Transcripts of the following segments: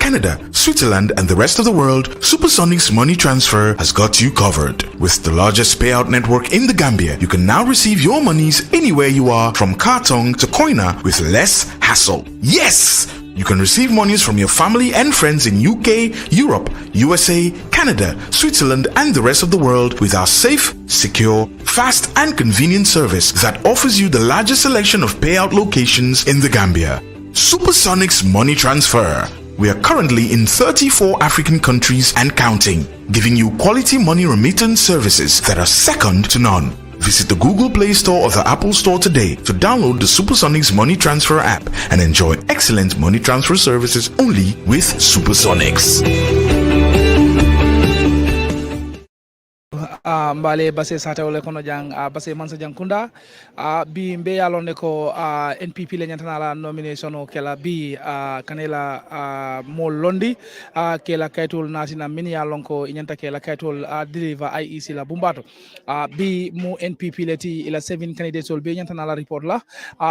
Canada, Switzerland, and the rest of the world, Supersonic's money transfer has got you covered. With the largest payout network in the Gambia, you can now receive your monies anywhere you are, from Kartong to Koina, with less hassle. Yes! You can receive monies from your family and friends in UK, Europe, USA, Canada, Switzerland, and the rest of the world with our safe, secure, fast, and convenient service that offers you the largest selection of payout locations in the Gambia. Supersonic's money transfer. We are currently in 34 African countries and counting, giving you quality money remittance services that are second to none. Visit the Google Play Store or the Apple Store today to download the Supersonics Money Transfer app and enjoy excellent money transfer services only with Supersonics. Mbale Basse sata ole kono jang Basse mansa jang kunda bi mbe yalonde ko NPP le nyantana nomination o kela bi kanela mo londi kela kaytul natina min yalon ko nyanta kela kaytul deliver IEC la bumbato bi mo NPP leti ila 7 candidates ol be nyantana la report la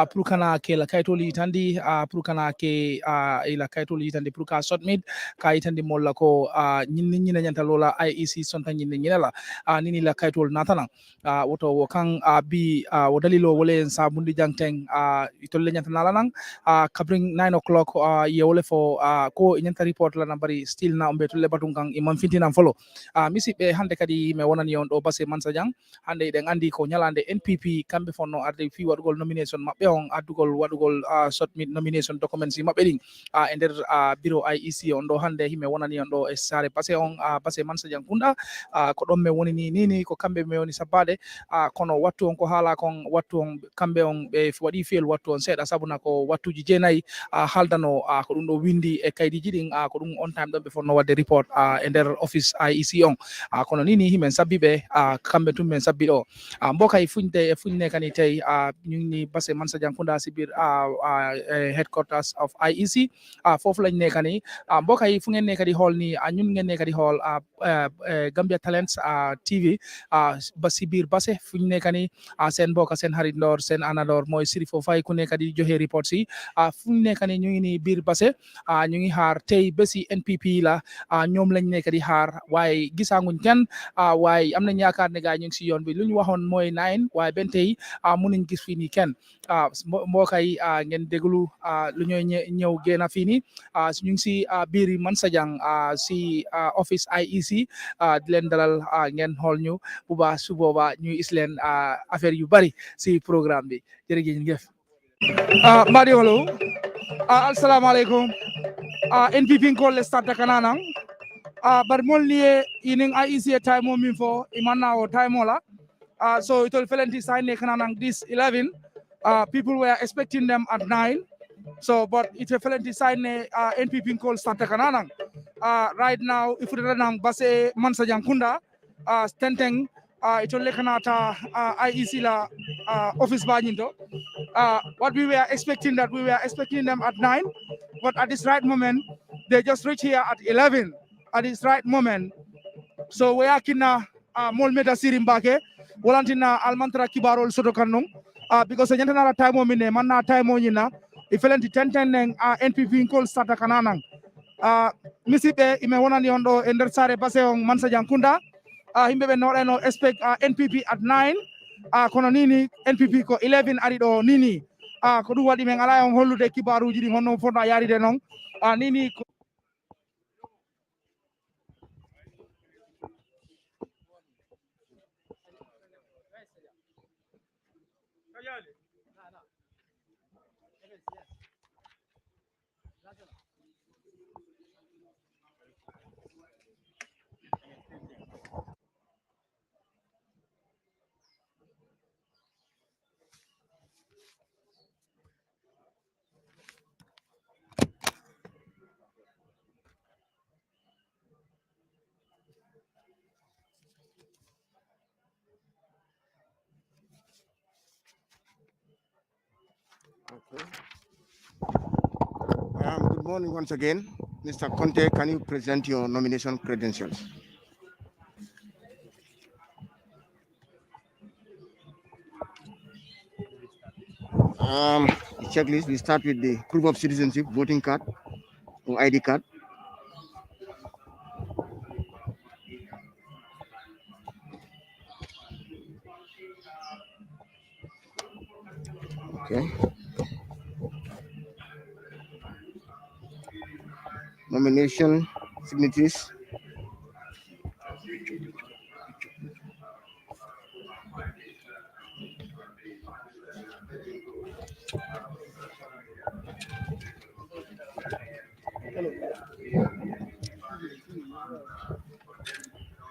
pour kana kela kaytul yitandi pour kana ke ila kaytul yitandi pour ka submit ka yitandi mo la ko nyinni nyanta lola IEC sonta nyinni la nini la kaytol natana woto wokan bi wodalilo wole sabundi jangteng itolle nyanta nalanan kabring 9 o'clock ye wole fo ko nyanta report la nambari still na umbe tolle batungan imam fintina follow misi be hande kadi me wonani on do Basse mansa jang hande den andi ko nyalande NPP kambe fonno arde fi wadugol nomination mabbe on adugol wadugol submit nomination documents mabbe ding ender bureau IEC on do hande hime wonani on do e sare Basse on Basse mansa jang kunda ko don me woni nini ko kambe me woni sabade kono wattu on ko hala kon wattu on kambe on be wadi fel wattu on seda sabuna ko wattuji jeenayi haldano ko dum do windi e kaydi jidin ko dum on time don be fonno wadde report e der office IEC on kono nini himen sabbibe kambe tum men sabbi do mbokay funde e funne kani tay ñu Basse mansa jankunda sibir headquarters of IEC fofu lañ nekani mbokay fu ngeen nekadi hol ni ñun ngeen nekadi hol Gambia Talents TV basi bir Basse fuñ nekani sen bokk sen xarit ndor sen anador moy Sirifo Fay ku nekadi joxe report si fuñ nekani ñu ngi ni bir Basse ñu ngi xaar tey bési NPP la ñoom lañ nekadi xaar waaye gisanguñ kenn waaye am nañ yaakaar ne gaay ñu ngi si yoon bi lu ñu waxoon mooy 9 waaye ben tey mënuñ gis fii nii kenn mbokay ngeen déglu lu ñooy ñëw génn fii nii ñu ngi si biir Mansa Jang si office IEC di leen dalal ngeen xool ñu bu baax su boobaa ñu is leen affaire yu bari si programme bi jërëjëf mbadi holo assalamu alaikum NPP ko le start kanana bar mol ni inin IEC time mo min fo imanna o time la so it will felenti sign kanana this 11 people were expecting them at 9 so but it will felenti sign NPP call start kanana right now if we run Basse mansa jankunda tenteng it will lekanata IEC la office bañinto what we were expecting them at 9 but at this right moment they just reach here at 11 at this right moment so we are kina mol meta sirim bake walantina almantra kibarol soto kanong because nyantana la time mine manna time nyina ifelenti tenten NPP call starta kananang misibe ime wonani on do e nder sare Basse on Mansa Jankunda himbe be no expect NPP at 9 kono nini NPP ko 11 ari do nini ko dum wadi men ala on hollude kibaruji di honno fonda yaride non nini Okay. Good morning once again. Mr. Conte, can you present your nomination credentials? The checklist, we start with the proof of citizenship, voting card or ID card. Okay. Nomination signatories.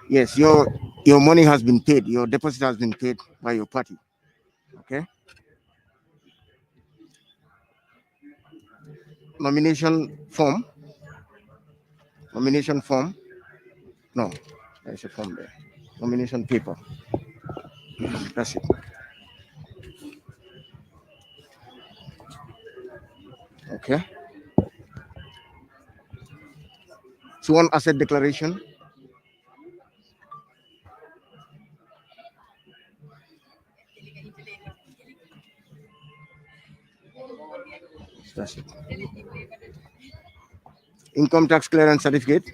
Yes, your money has been paid. Your deposit has been paid by your party. Okay. Nomination form. Nomination form. No, there's a form there. Nomination paper. That's it. Okay. Sworn asset declaration. That's it. Income tax clearance certificate.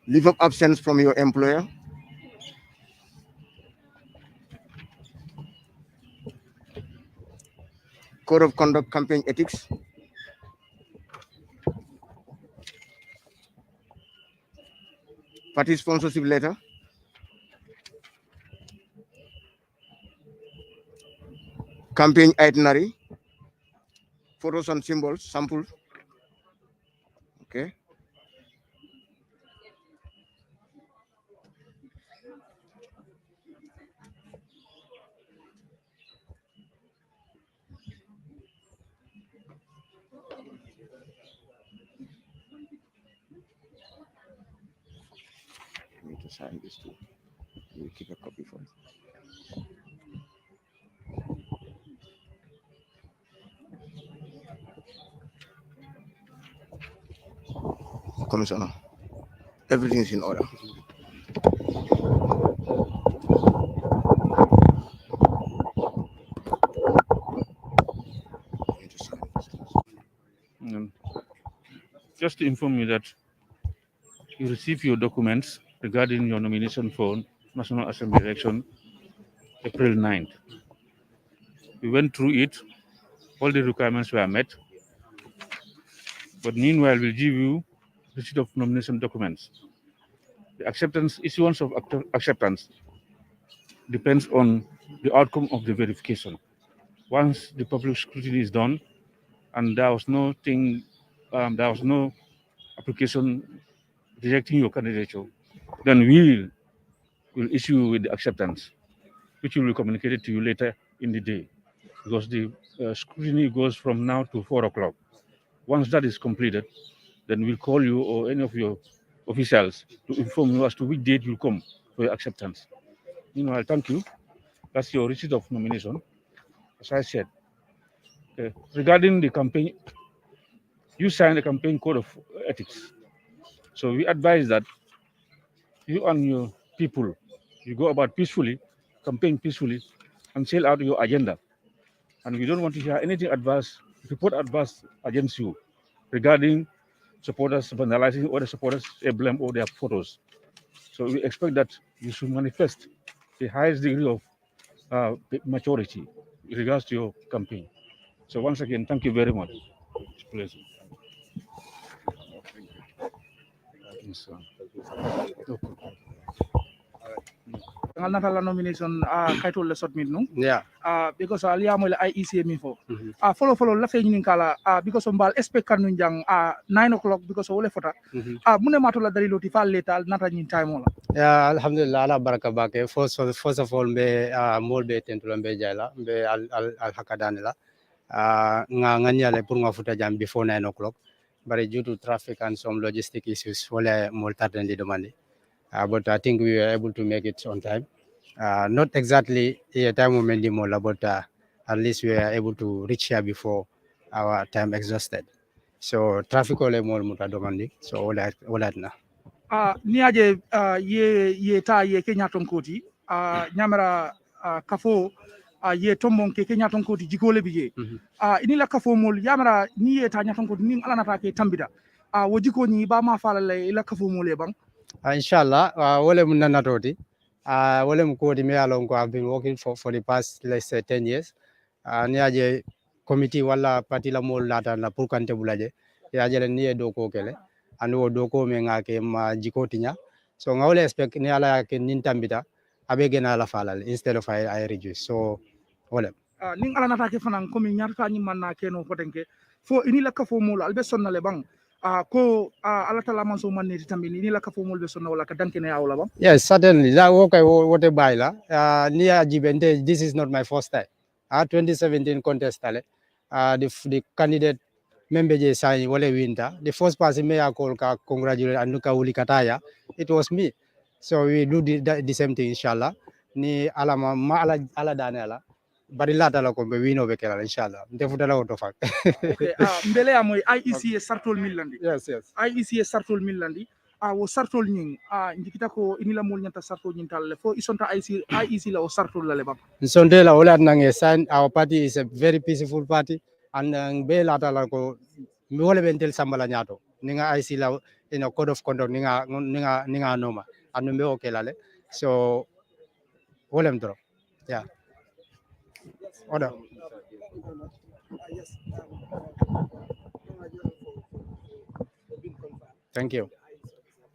Leave of absence from your employer. Code of conduct campaign ethics. Party sponsorship letter. Campaign itinerary. Photos and symbols, sample. Okay. I need to sign this too. We'll keep a copy for it. Commissioner, everything is in order. Just to inform you that you received your documents regarding your nomination for National Assembly election April 9th. We went through it, all the requirements were met, but meanwhile we'll give you receipt of nomination documents. The issuance of acceptance depends on the outcome of the verification. Once the public scrutiny is done and there was no application rejecting your candidature, then we will issue with the acceptance, which will be communicated to you later in the day, because the scrutiny goes from now to 4 o'clock. Once that is completed, then we'll call you or any of your officials to inform you as to which date you'll come for your acceptance. Meanwhile, thank you. That's your receipt of nomination. As I said, regarding the campaign, you signed a campaign code of ethics. So we advise that you and your people, you go about peacefully, campaign peacefully, and sell out your agenda. And we don't want to hear anything report adverse against you regarding supporters vandalizing other supporters' emblem or their photos. So we expect that you should manifest the highest degree of maturity in regards to your campaign. So once again, thank you very much. It's a pleasure. ngal natala nomination kaitol le submit no Yeah. Because aliya mo le IEC mi fo follow la fe nyinin kala because mbal expect kan njang 9 o'clock because wole fota mune matola dari loti fa letal nata nyin time la Yeah, alhamdulillah ala baraka bake first of all be mol be tentulo be jala be al hakadani la nga nganyale pour nga futa jam before 9 o'clock, but due to traffic and some logistic issues wole mol tardendi demandi. But I think we were able to make it on time. Not exactly a time moment mola, but at least we were able to reach here before our time exhausted. So traffic ole mol muta domandi. So all that na. niaje ye ta ye Kenya ton koti nyamara kafo ye tombon ke Kenya ton koti jikole bije inila kafo mol yamara ni ye ta nyaton koti ni ala nata ke tambida wo jiko ni ba ma fala le ila kafo mol e bang Inshallah wole mun nanatoti Wale mkodi me along I've been working for the past, let's say, 10 years. Niaje committee wala parti la mol lata la pour kante bulaje. Niaje le niye doko kele. Anu doko me ngake ma jikotinya. So ngawle expect ni ala ke nintambita. Abe gena la falal instead of I reduce. So wale. Ning ala natake fanan komi nyarta ni manna keno potenke fo inila ka fo mol albe sonna le bang ko ala tala man so manne tambi ni la ka fo mol be sonna wala ka danke ne awla bang. Yes, certainly. That okay, what a baila. Near Jibente, this is not my first time. 2017 contest, the candidate member je sign wale winter. The first person me I call congratulate Anuka Uli Kataya. It was me. So we do the same thing, inshallah. Ni alama ma ala danela. Bari lata la kombe wino bekela inshallah. Ndefuta la otofak. Okay, mbele ya moy IEC e sartol millandi. Yes. IEC e sartol millandi. Wo sartol nying ndikita ko inila mol nyanta sartol nyin talle fo isonta IEC la o sartol la le bang. Nsondela wala nange sign. Our party is a very peaceful party and be lata la ko mi wala bentel sambala nyato ninga IC la code of conduct ninga noma anu me okay lale so wala mdro yeah order. Thank you.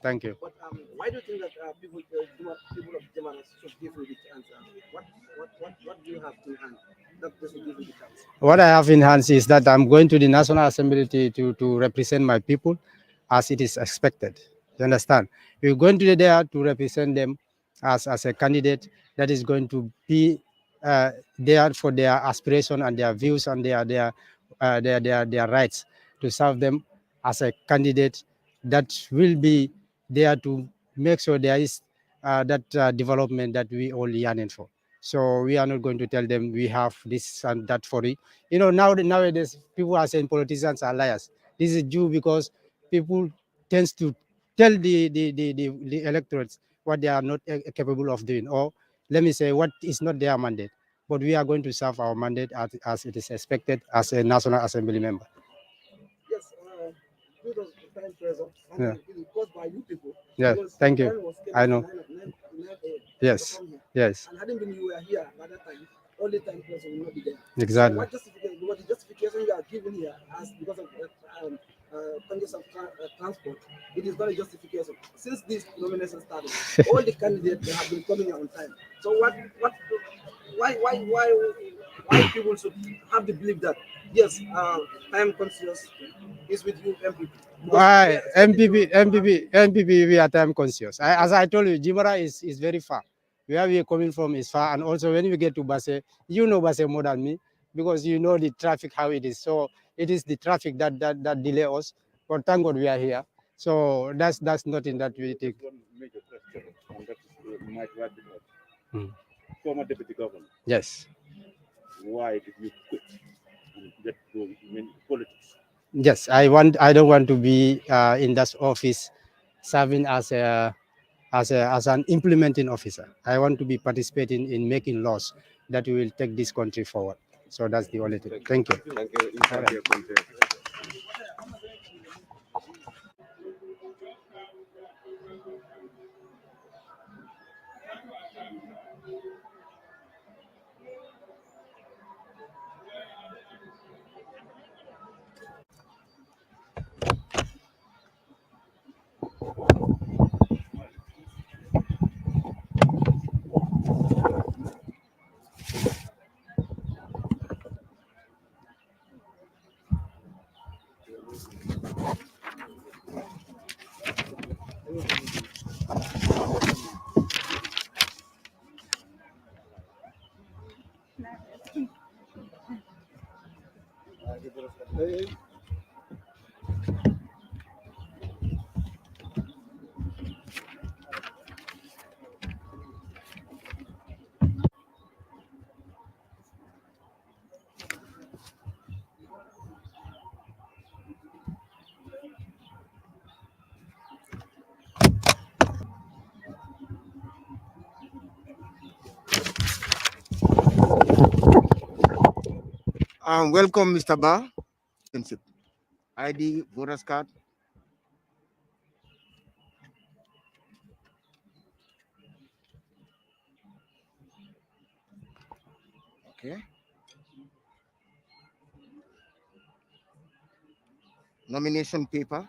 But why do you think that people of Jamana should give you the chance? What do you have in hand that they should give you the chance? What I have in hand is that I'm going to the National Assembly to represent my people as it is expected. You understand? We're going to there to represent them as a candidate that is going to be there for their aspiration and their views and their rights, to serve them as a candidate that will be there to make sure there is that development that we all yearning for. So we are not going to tell them we have this and that for you. You know, nowadays people are saying politicians are liars. This is due because people tends to tell the electorates what they are not capable of doing, or let me say what is not their mandate. But we are going to serve our mandate as it is expected as a National Assembly member. Yes, due to the time pressure, and Yeah. it is caused by you people. Yeah, Because thank the you. time was scheduled I know. 9 a.m. Yes. to come here. Yes, And hadn't been you were here by that time, all the time pressure will not be there. exactly. So what the justification you are giving here as because of congestion of transport, it is not a justification. Since this nomination started, all the candidates they have been coming here on time. So why people should have the belief that yes, time conscious is with you MPP. Why MPP, we are time conscious. As I told you, Jimara is very far. Where we are coming from is far, and also when we get to Basse, you know Basse more than me because you know the traffic how it is. So it is the traffic that delay us. But thank God we are here. So that's nothing that we take. One major question, and that is might right Hmm. former deputy governor. Yes. Why did you quit and get to politics? Yes, I don't want to be in that office serving as an implementing officer. I want to be participating in making laws that will take this country forward. So that's the only thing. Thank you. Thank you. Inside your content. Welcome, Mr. Ba. ID, voters card. Okay. Nomination paper.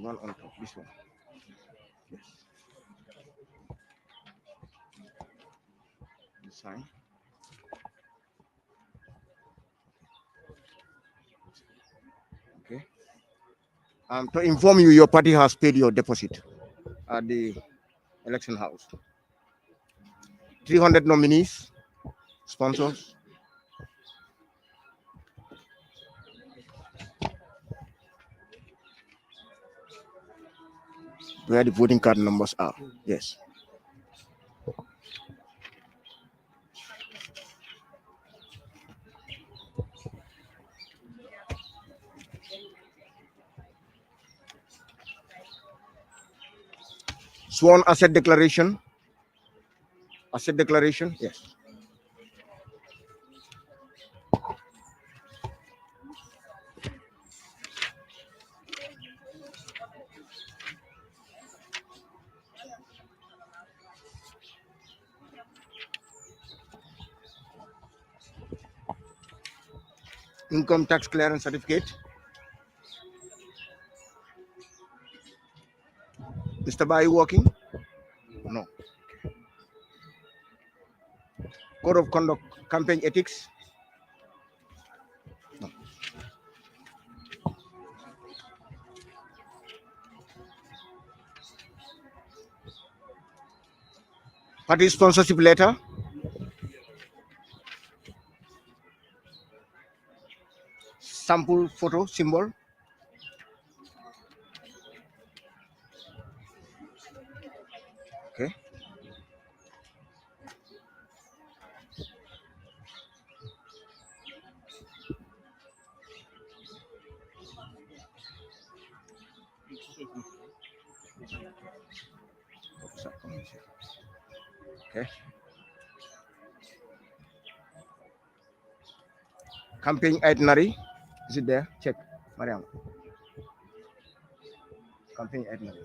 One on top, this one. Yes. You sign. Okay. To inform you, your party has paid your deposit at the election house. 300 nominees, sponsors. Where the voting card numbers are. Yes. Sworn asset declaration. Asset declaration. Yes. Income tax clearance certificate. Mr. Ba, are you working? No. Code of conduct, campaign ethics. No. Party sponsorship letter. Sample photo symbol. Okay. Okay. Campaign itinerary. Is it there? Check. Mariam. Campaign itinerary.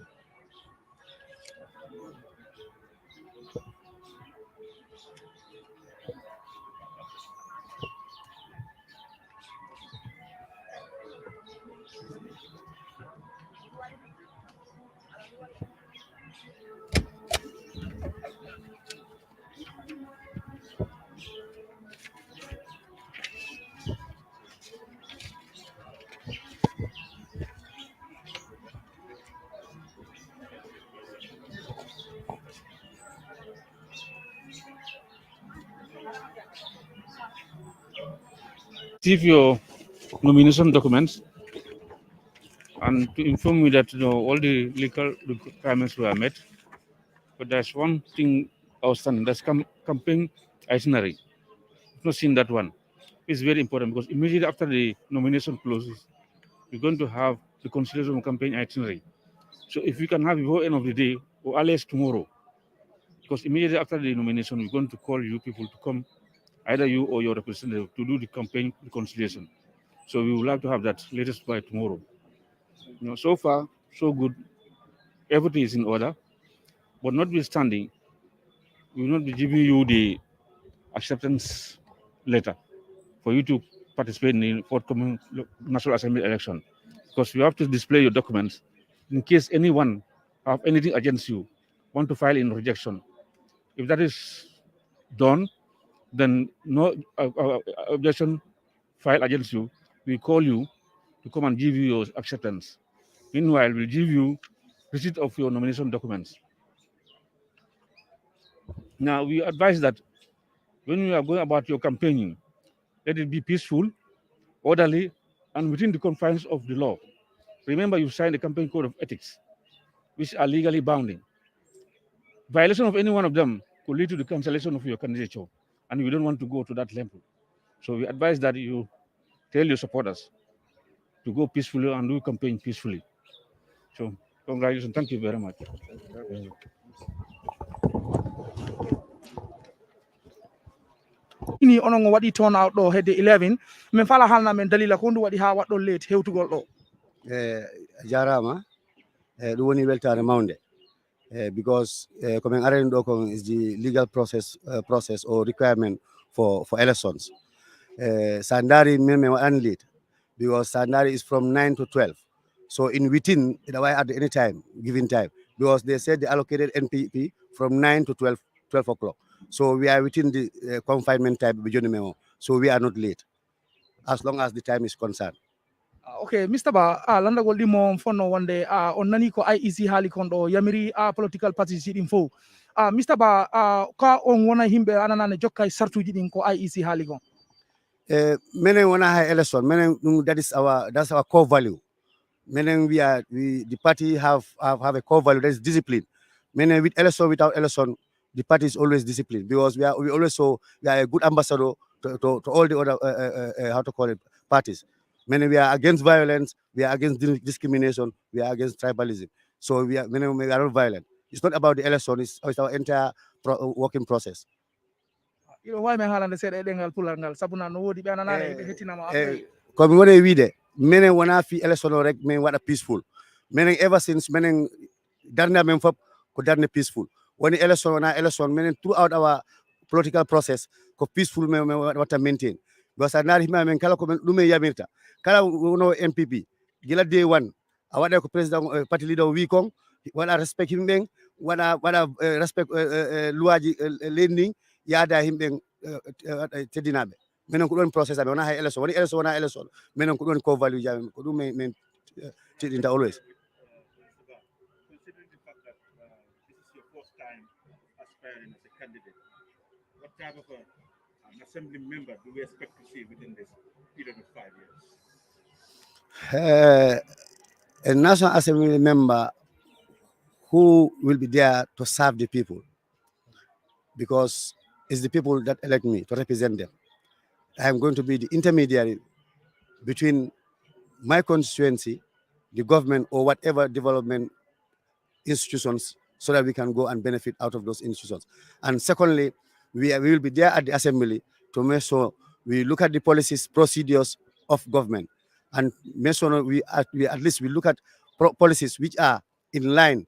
Receive your nomination documents and to inform you that all the legal requirements were met. But there's one thing outstanding. That's campaign itinerary. I've not seen that one. It's very important because immediately after the nomination closes, we're going to have the consideration of campaign itinerary. So if we can have it before end of the day or earliest tomorrow, because immediately after the nomination, we're going to call you people to come, either you or your representative, to do the campaign reconciliation. So we would like to have that latest by tomorrow. So far, so good. Everything is in order. But notwithstanding, we will not be giving you the acceptance letter for you to participate in the forthcoming National Assembly election, because you have to display your documents in case anyone have anything against you, want to file in rejection. If that is done, then no objection filed against you. We call you to come and give you your acceptance. Meanwhile, we'll give you receipt of your nomination documents. Now, we advise that when you are going about your campaigning, let it be peaceful, orderly, and within the confines of the law. Remember, you signed the campaign code of ethics, which are legally binding. Violation of any one of them could lead to the cancellation of your candidature, and we don't want to go to that level. So we advise that you tell your supporters to go peacefully and do campaign peacefully. So congratulations. Thank you very much. Ini onon waɗi toon awɗo hedde 11 min fala halna men dalila ko ndu waɗi ha waɗɗo late hewtugol ɗo jarama ɗum woni weltare mawde because coming arendo is the legal process or requirement for elections. Sandari meme unlead because Sandari is from 9 to 12. So in within at any time, given time, because they said they allocated NPP from 9 to 12 o'clock. So we are within the confinement time, so we are not late, as long as the time is concerned. Okay, Mr. Ba, landa goldi mo fonno wonde on nani ko IEC haali kon do yamiri political parties din fo. Mr. Ba, ka on wona himbe ananane jokkay sartuji din ko IEC haali kon. Menen wana high election, menen that's our core value. Meaning the party have a core value, that is discipline. Meaning with election, without election, the party is always disciplined because we are a good ambassador to all the other how to call it parties. Meaning we are against violence, we are against discrimination, we are against tribalism. So we are not violent. It's not about the election, it's our entire working process. You know why me halande sede dengal pulangal sabuna no wodi be ananane be hetinama comme wone wiide menen wona fi election o rek min waɗa peaceful menen ever since menen darnde men fop ko darnde peaceful woni election wona election menen throughout our political process ko peaceful men watta maintain because a naari himɓe men kala ko ɗumen yamirta kala wono MPP gila day one a waɗa ko président parti leader o wi kon waɗa respect himɓe ɓen waɗa respect luwaji leydi yaada himɓe teddinaɓe menen ko ɗon process aɓe wona hay élection woni élection wona élection menen ko ɗon ko value jami ko ɗum min tiɗinta always. Considering the fact that this is your first time aspiring as a candidate, what type of an assembly member do we expect to see within this period of 5 years? A national assembly member who will be there to serve the people, because it's the people that elect me to represent them. I am going to be the intermediary between my constituency, the government, or whatever development institutions, so that we can go and benefit out of those institutions. And secondly, we will be there at the assembly to make sure we look at the policies, procedures of government, and make sure we at least look at policies which are in line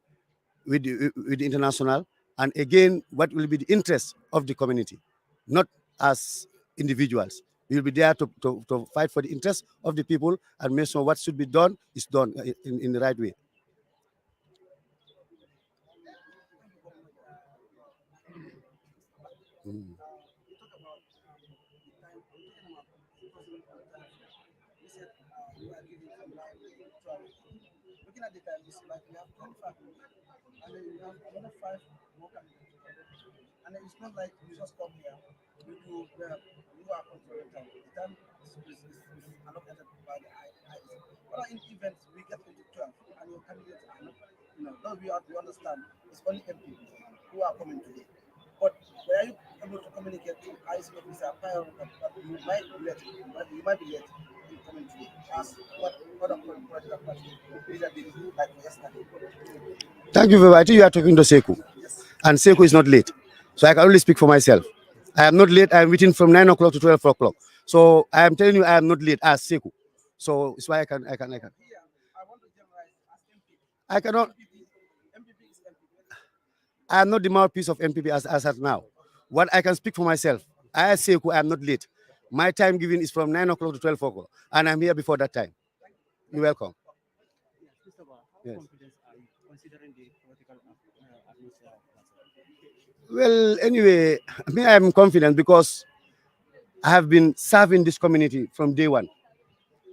with the international, and again, what will be the interest of the community, not as individuals. We will be there to fight for the interest of the people and make sure what should be done is done in the right way. Looking at the time, it's like we have 25 minutes, and then you have another 5 more candidates. And then it's not like you just come here, you do you are controlling time. The time is allocated by the IEC. But in events, we get into 12, and your candidates are not, though we understand it's only MPs who are coming today. But were you able to communicate to IEC officer prior that you might be late, in coming today, as what other political parties did like yesterday? Thank you very much. I think you are talking to Seku, and Seku is not late. So I can only speak for myself. I am not late. I am waiting from 9 o'clock to 12 o'clock. So I am telling you, I am not late as Seku. So it's why I can. Yeah, I want to generalize as MPP. I cannot. MPP is MPP. I am not the mouthpiece of MPP as at now. What I can speak for myself, I as Seku, I am not late. My time given is from 9 o'clock to 12 o'clock, and I'm here before that time. You're welcome. Yes, Mr. Ba, how Yes. confident are you considering the political atmosphere? Well, anyway, I am confident because I have been serving this community from day one.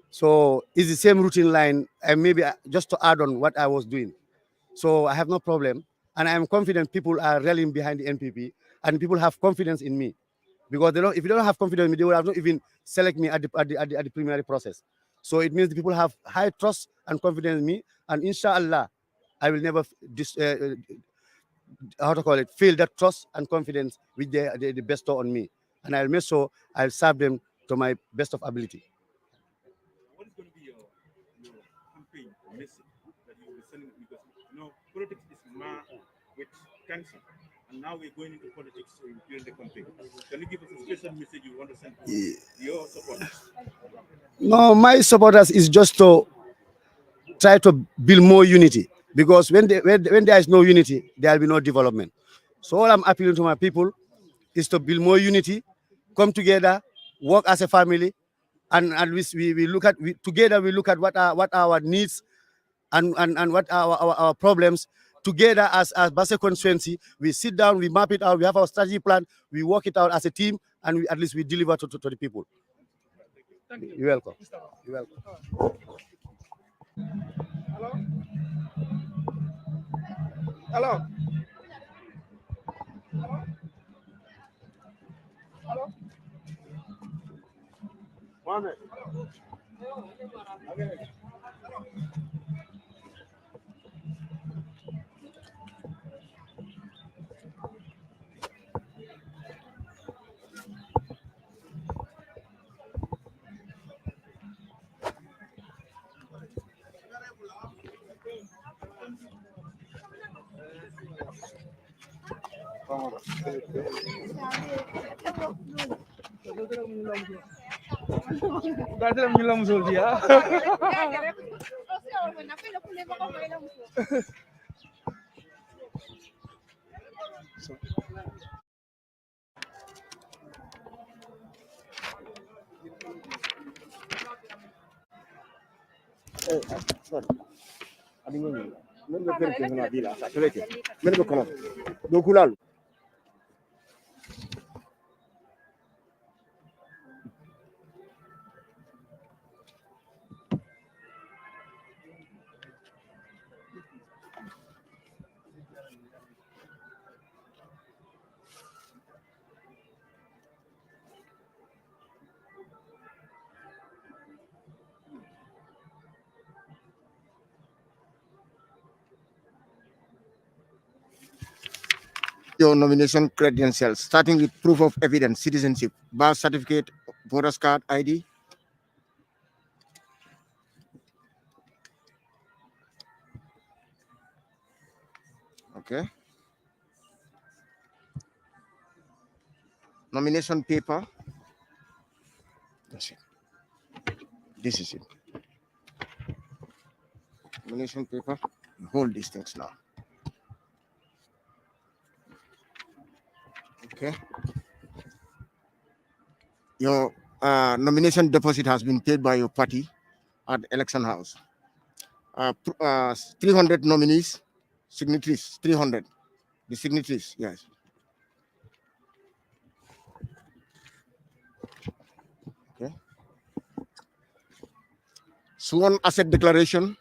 So it's the same routine line, and maybe just to add on what I was doing. So I have no problem, and I am confident people are rallying behind the NPP, and people have confidence in me, because if you don't have confidence in me, they would have not even select me at the preliminary process. So it means the people have high trust and confidence in me, and inshallah, I will never feel that trust and confidence which they bestow on me, and I'll make sure I'll serve them to my best of ability. What is going to be your campaign message that you will be sending? Because politics is marred with cancer, and now we're going into politics during the campaign. Can you give us a special message you want to send to your supporters? No, my supporters is just to try to build more unity. Because when there is no unity, there will be no development. So all I'm appealing to my people is to build more unity, come together, work as a family, and we look at together. We look at what our needs and what our problems together as Basse constituency. We sit down, we map it out, we have our strategy plan, we work it out as a team, and at least we deliver to the people. You're welcome. You're welcome. Hello. Berarti dalam film musuh dia. Sorry. Dokulalu. Your nomination credentials, starting with proof of evidence, citizenship, birth certificate, voters card, ID. Okay. Nomination paper. That's it. This is it. Nomination paper. Hold these things now. Okay. Your nomination deposit has been paid by your party at election house. 300 nominees, signatories, 300. The signatories, yes. Okay. Sworn asset declaration.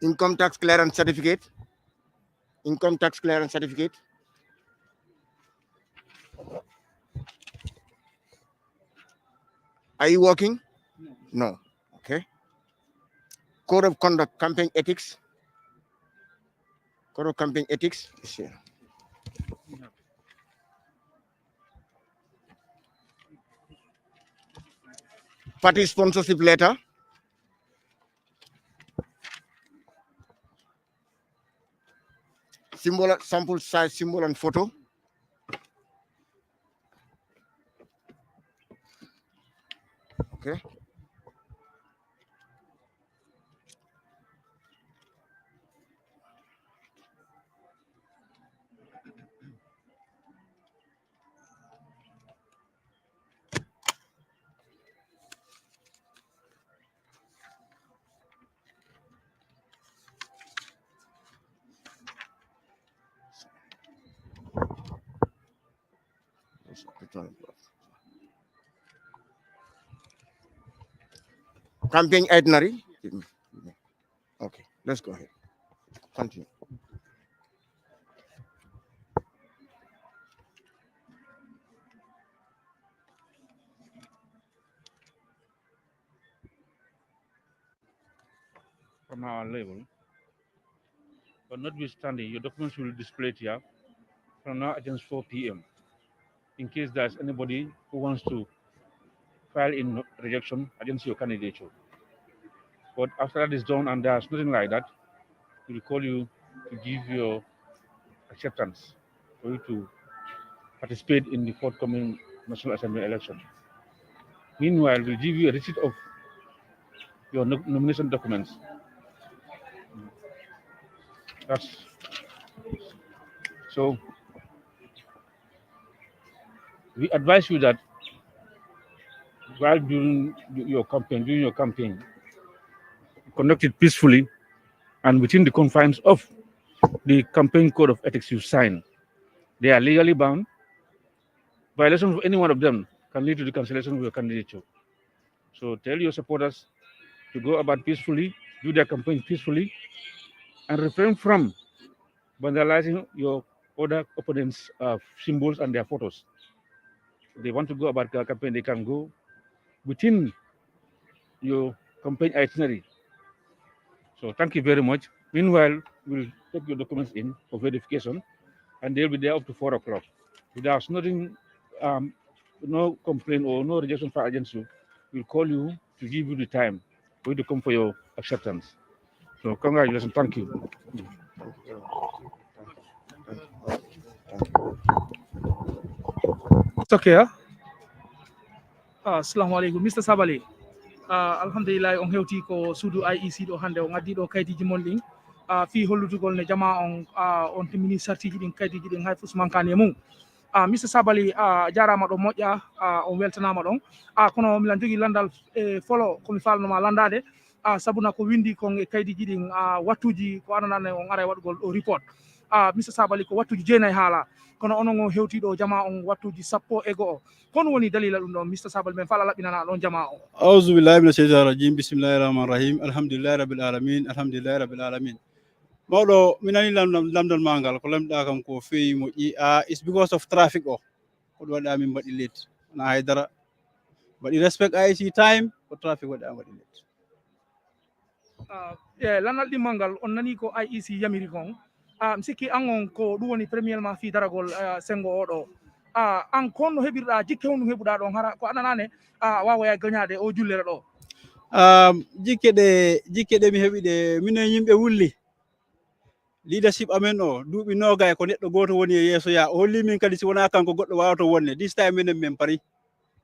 Income tax clearance certificate. Income tax clearance certificate. Are you working? No. Okay. Code of conduct, campaign ethics. Code of campaign ethics is here. Party sponsorship letter. Symbol, sample size symbol and photo. Okay. Campaign itinerary. Okay, let's go ahead. Continue. From our level, but notwithstanding, your documents will be displayed here from now against 4 p.m. in case there's anybody who wants to file in rejection against your candidature. But after that is done and there's nothing like that, we'll call you to give your acceptance for you to participate in the forthcoming National Assembly election. Meanwhile, we'll give you a receipt of your nomination documents. That's so. We advise you that while during your campaign, conduct it peacefully and within the confines of the campaign code of ethics you sign. They are legally bound. Violation of any one of them can lead to the cancellation of your candidature. So tell your supporters to go about peacefully, do their campaign peacefully, and refrain from vandalizing your other opponents' symbols and their photos. If they want to go about their campaign, they can go within your campaign itinerary. So thank you very much. Meanwhile, we'll take your documents in for verification, and they'll be there up to 4 o'clock. If there's nothing, no complaint or no rejection for against you, we'll call you to give you the time for you to come for your acceptance. So congratulations, thank you. It's okay. Assalamu alaikum, Mr. Sabali. Alhamdulillah on hewti ko suudu IEC ɗo hannde o ngaddi ɗo kayitiji mon ɗin fi hollutugol ne jama on on timmini sartiji ɗin kayitiji ɗin hay fusmankani e mum Mr. Sabali jarama ɗo moƴƴa on weltanama ɗon kono milan jogui landal folo komi falnoma landade sabuna ko windi kon e kayitiji ɗin wattuji ko ananane on ara e waɗugol ɗo report Mr. Sabali ko wattuji 9 haala kono onon o hewtiɗo jama on wattuji 10 kono woni dalila ɗum ɗon Mr. Sabali men fala laɓɓinana ɗon jama o أعوذ بالله من الشيطان الرجيم بسم الله الرحمن الرحيم الحمد لله رب العالمين الحمد لله رب العالمين mawɗo minani lamdal mangal ko lamɗa kam ko fewi moƴƴi it's because of traffic o koɗo waɗa min mbaɗi late na haydara mbaɗi respect IC time ko traffic waɗa mbaɗi late landal ɗimmal ngal on nani ko IEC yamiri kon mi sikki an on ko ɗum woni premièrement fi daragol sengo oɗo an kon no heɓirɗa jikke honɗum heɓuɗa ɗon hara ko ananane wawoya gagnade o jullere ɗo jikke ɗe mi heɓi ɗe minen yimɓe wulli leadership amen o duuɓi noga e ko neɗɗo goto woni e yeeso ya o holli min kadi si wona kanko goɗɗo wawata wonne this time minen min pari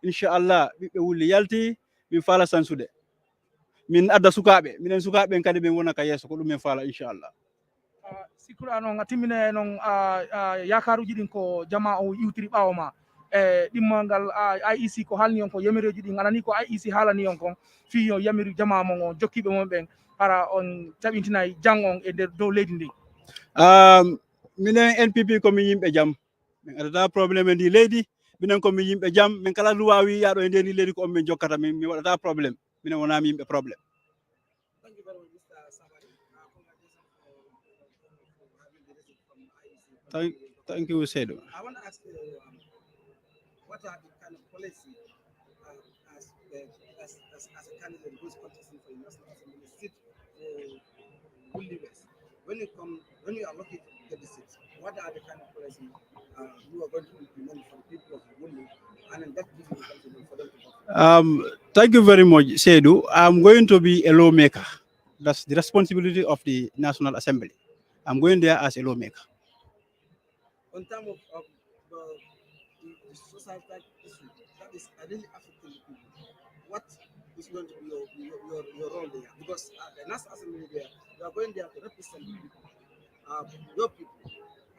inchallah ɓiɓɓe wulli yalti min faala sansude min adda sukaɓe minen sukaɓe kadi min wona ka yeeso ko ɗum min faala inchallah sikkuɗa noon a timmine noon yakaruji ɗin ko jama o iwtiri ɓawo ma e ɗimmal ngal IEC ko haalni on ko yamiroji ɗin anani ko IEC haalani on kon fi o yamiru jama mon o jokkiɓe mon ɓen hara on taɓintinayi jang on e nder dow leydi ndi minen NPP komin yimɓe jaam min adata probléme e ndi leydi minen komin yimɓe jaam min kala luwa wi yaɗo e nder ndi leydi ko on min jokkata min mi waɗata probléme minen wonami yimɓe probléme Thank you, Seydou. I want to ask you, what are the kind of policy as a candidate who's contesting for the National Assembly seat for Wulli West? When you are lucky to get the seat, what are the kind of policy you are going to implement for the people of Wulli, and then that gives you confidence for them to vote? Thank you very much, Seydou. I'm going to be a lawmaker. That's the responsibility of the National Assembly. I'm going there as a lawmaker. On terms of the societal issue that is really affecting the people, what is going to be your role there? Because the National Assembly there, you are going there to represent the people, your people,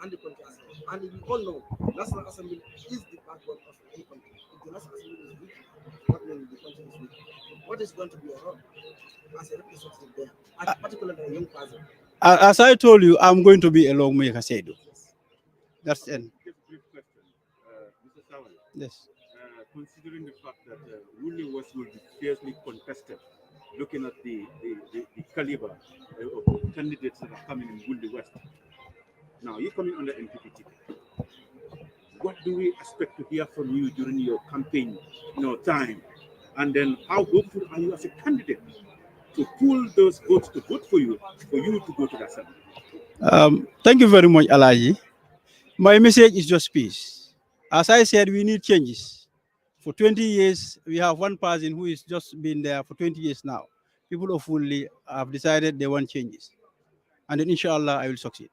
and the country as well. And we all know National Assembly is the backbone of any country. If the National Assembly is weak, what means the country is weak? What is going to be your role as a representative there, particularly a young person? As I told you, I'm going to be a lawmaker, Seydou. That's it. Just a brief question, Mr. Sawan. Yes. Considering the fact that Wulli West will be fiercely contested, looking at the caliber of candidates that are coming in Wulli West. Now, you're coming on the NPP ticket. What do we expect to hear from you during your campaign time? And then how hopeful are you as a candidate to pull those votes to vote for you to go to the assembly? Thank you very much, Alaji. My message is just peace. As I said, we need changes. For 20 years, we have one person who is just been there for 20 years now. People of Wuli have decided they want changes. And then inshallah, I will succeed.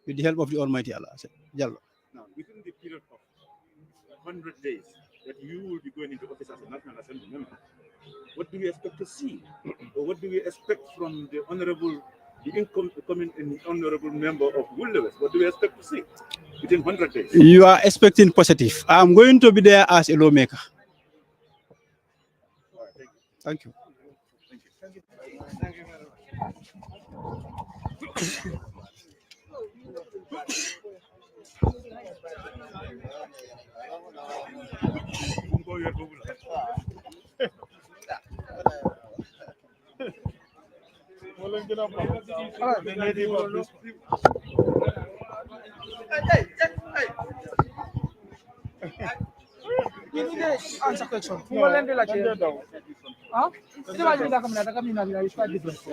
With the help of the Almighty Allah. Jallo. Now, within the period of 100 days that you will be going into office as a National Assembly member, what do we expect to see? Or what do we expect from the incoming honorable member of Woolworths? What do we expect to see within 100 days? You are expecting positive. I'm going to be there as a lawmaker. Thank you. Thank you very much. Answer question. Huh? It's quite different.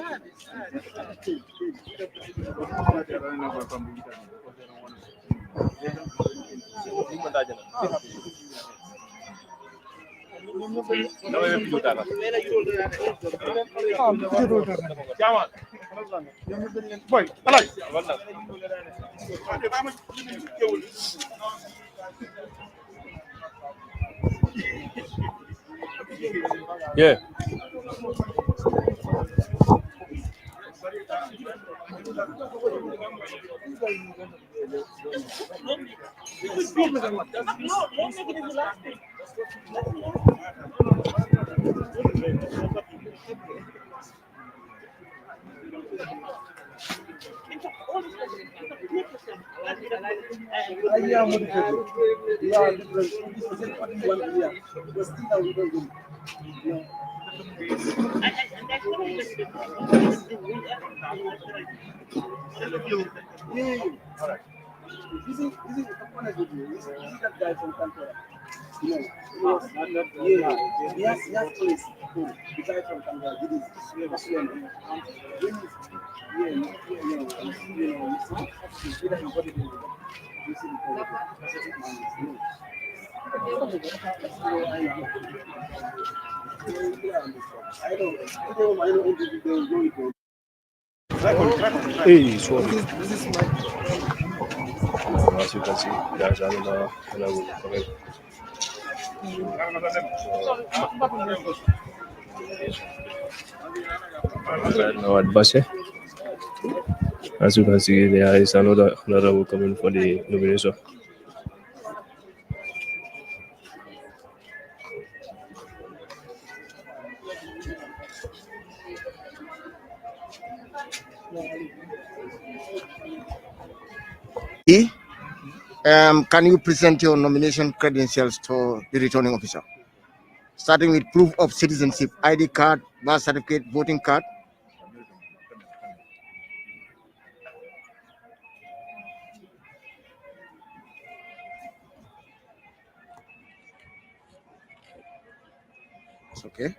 Yeah. This is honest with you. This is that guy from Kampala. He has police. The guy from Kampala. He is Muslim. Hey, sorry. As you can see, there's another correct. Right now at Basse, as you can see, there is another honorable coming for the nomination. Can you present your nomination credentials to the returning officer? Starting with proof of citizenship, ID card, birth certificate, voting card. It's okay.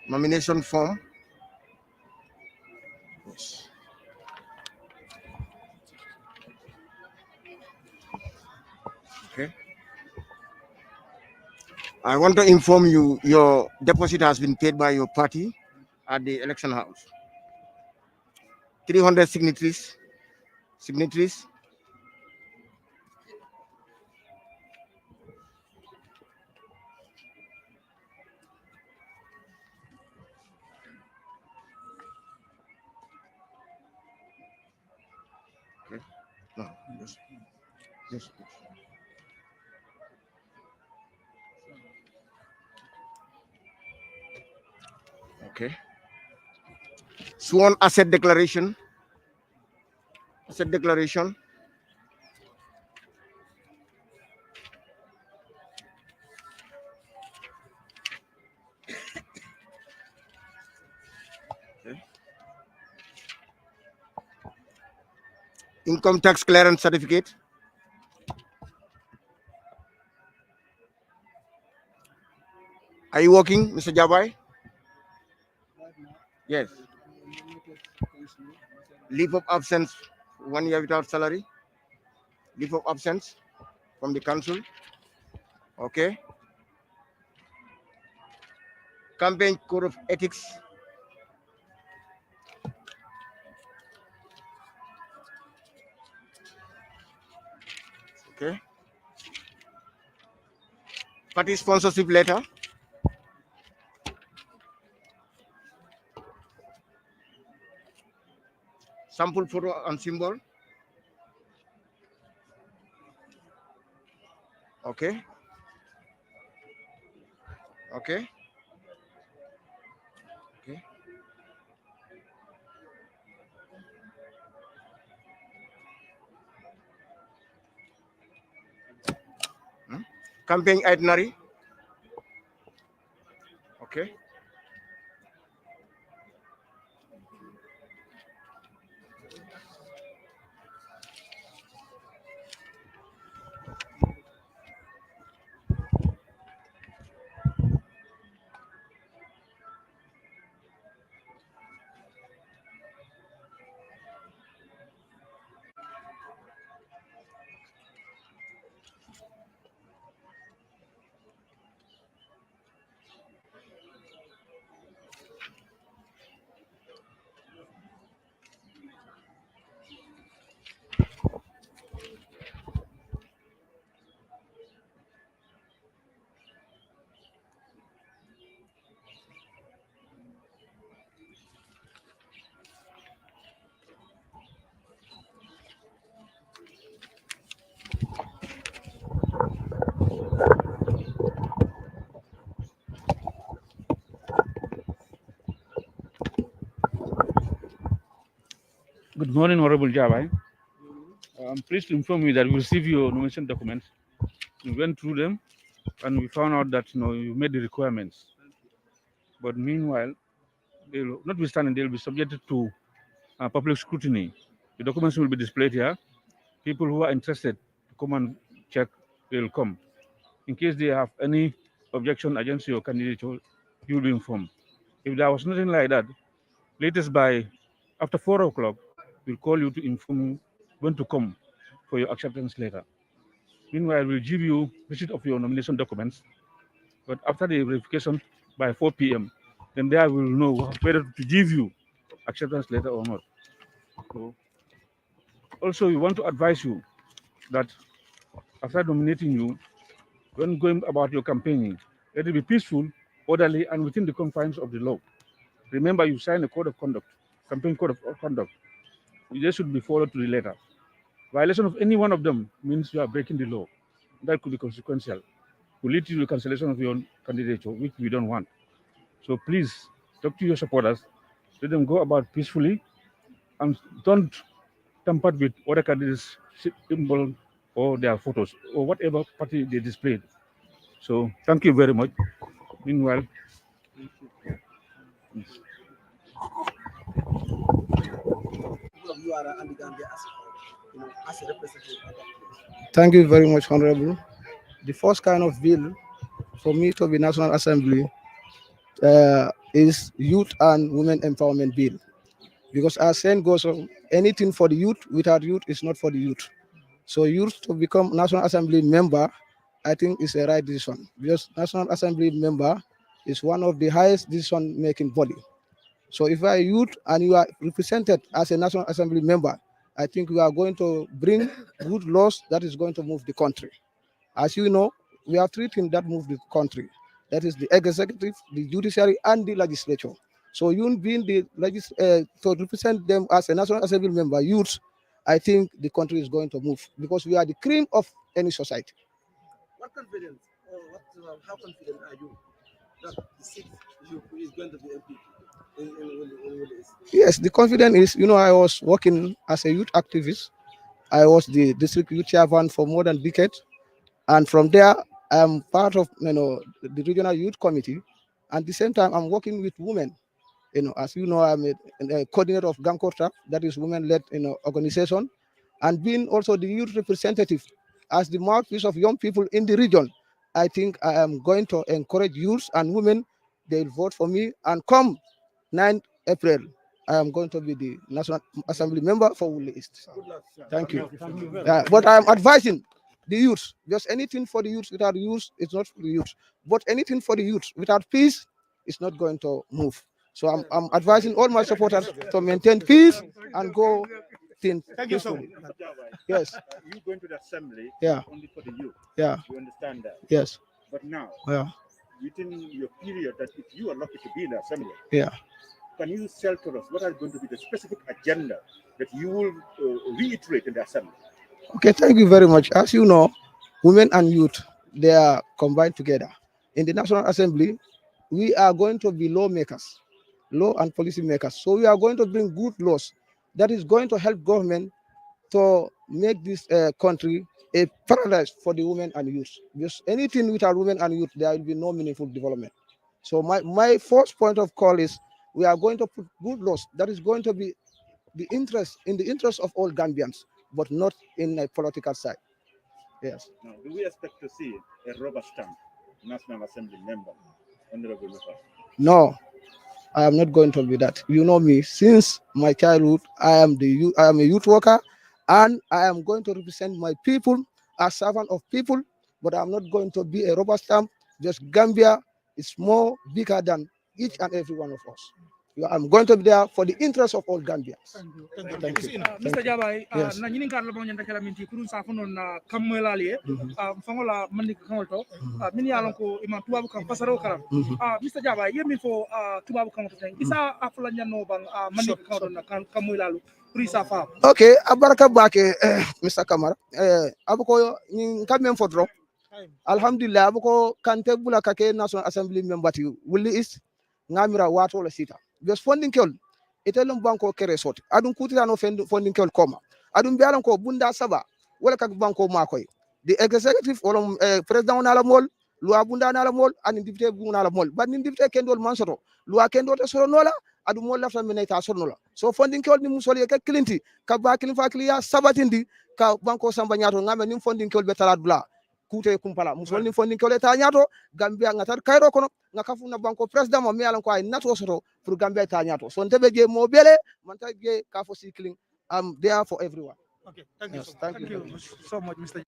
Nomination form. Yes. Okay. I want to inform you your deposit has been paid by your party at the election house. 300 signatories. Okay. No, just. Okay. Sworn asset declaration. Okay. Income tax clearance certificate. Are you working, Mr. Jabai? Yes. Leave of absence, 1 year without salary. Leave of absence from the council. Okay. Campaign code of ethics. Okay. Party sponsorship letter. Sample photo and symbol. Okay. Okay. Okay. Campaign itinerary. Okay. Good morning, Honorable Jabai. I'm pleased to inform you that we received your nomination documents. We went through them and we found out that you met the requirements. But meanwhile, notwithstanding, they'll be subjected to public scrutiny. The documents will be displayed here. People who are interested to come and check, they'll come. In case they have any objection against your candidature, you'll be informed. If there was nothing like that, latest by after 4 o'clock, we'll call you to inform you when to come for your acceptance letter. Meanwhile, we'll give you receipt of your nomination documents. But after the verification by 4 p.m., then there we'll know whether to give you acceptance letter or not. So also, we want to advise you that after nominating you, when going about your campaigning, let it be peaceful, orderly, and within the confines of the law. Remember, you signed a code of conduct, campaign code of conduct. They should be followed to the letter. Violation of any one of them means you are breaking the law. That could be consequential. Will lead to the cancellation of your candidature, which we don't want. So please talk to your supporters. Let them go about peacefully and don't tamper with other candidates' symbol or their photos or whatever party they displayed. So thank you very much. Meanwhile, You are and the Gambia as a whole, as a representative of that place. Thank you very much, Honorable. The first kind of bill for me to be National Assembly is Youth and Women Empowerment Bill. Because our saying goes on, anything for the youth without youth is not for the youth. So youth to become National Assembly member, I think is a right decision. Because National Assembly member is one of the highest decision-making body. So if you are youth and you are represented as a National Assembly member, I think we are going to bring good laws that is going to move the country. As you know, we have three things that move the country. That is the executive, the judiciary, and the legislature. So you being the to represent them as a National Assembly member, youth, I think the country is going to move because we are the cream of any society. What confidence or how confident are you that the seat is going to be MP? Yes, the confidence is, I was working as a youth activist. I was the district youth chairman for more than a decade. And from there, I'm part of, the regional youth committee. And at the same time, I'm working with women. As you know, I'm a coordinator of Gankorta, that is women-led, organization. And being also the youth representative as the mouthpiece of young people in the region, I think I am going to encourage youth and women. They'll vote for me. And come 9th April, I am going to be the National Assembly member for Woolly East. Good luck, sir. Thank you. But I am advising the youth, just anything for the youth without youth, it's not for the youth. But anything for the youth without peace, is not going to move. So I'm advising all my supporters to maintain peace and go things peacefully. Yes. You going to the assembly Yeah. only for the youth. Yeah. We understand that. Yes. But now, Yeah. within your period that if you are lucky to be in the assembly, Yeah. can you tell to us what are going to be the specific agenda that you will reiterate in the assembly? Okay, thank you very much. As you know, women and youth, they are combined together. In the National Assembly, we are going to be lawmakers, law and policy makers. So we are going to bring good laws that is going to help government to make this country a paradise for the women and youth. Because anything without women and youth, there will be no meaningful development. So my first point of call is we are going to put good laws that is going to be the interest of all Gambians, but not in a political side. Yes. Now, do we expect to see a rubber stamp National Assembly member, Honorable Lucas? No, I am not going to be that. You know me. Since my childhood, I am a youth worker, and I am going to represent my people as servant of people. But I'm not going to be a rubber stamp. Just Gambia is more bigger than each and every one of us. I'm going to be there for the interest of all Gambians. Thank you. Mr. Jabai, Yes. na nyini karla banya ndakala minti kurun sa fono na kamwelali fangola mandi kanolto mini yalon ko iman tubabu kan pasaro karam Mr. Jabai yemi fo tubabu kan to isa afula nyano bang mandi kanolto na kamwelalu kurisa fa. Okay, abaraka bake Mr. Kamara. Abuko ni kamem fodro. Alhamdulillah abuko kante bula kake National Assembly member ti wuli is ngamira wato la sita. Because funding kol itelum banko kere sot. Adun kutira no funding kol koma. Adun bialan ko bunda saba wala kak banko makoy. The executive or president na la mol loi bunda na la mol and député bunda na la mol. But ni député kendol mansoro loi kendo to soro nola adu mol lafta meneta sonola. So funding kol ni musoli ke klinti ka ba klin fa kliya sabatindi ka banko samba nyato ngame ni funding kol betalat bla kute kumpala musol ni funding kol ta nyato Gambia ngatar kairo kono ngakafu na banko president mo mi alan ko ay nato soto pour Gambia ta nyato so ntebe je mo bele man ta je ka fo cycling I'm there for everyone. Okay, thank you. Yes, Thank you so much, Mr.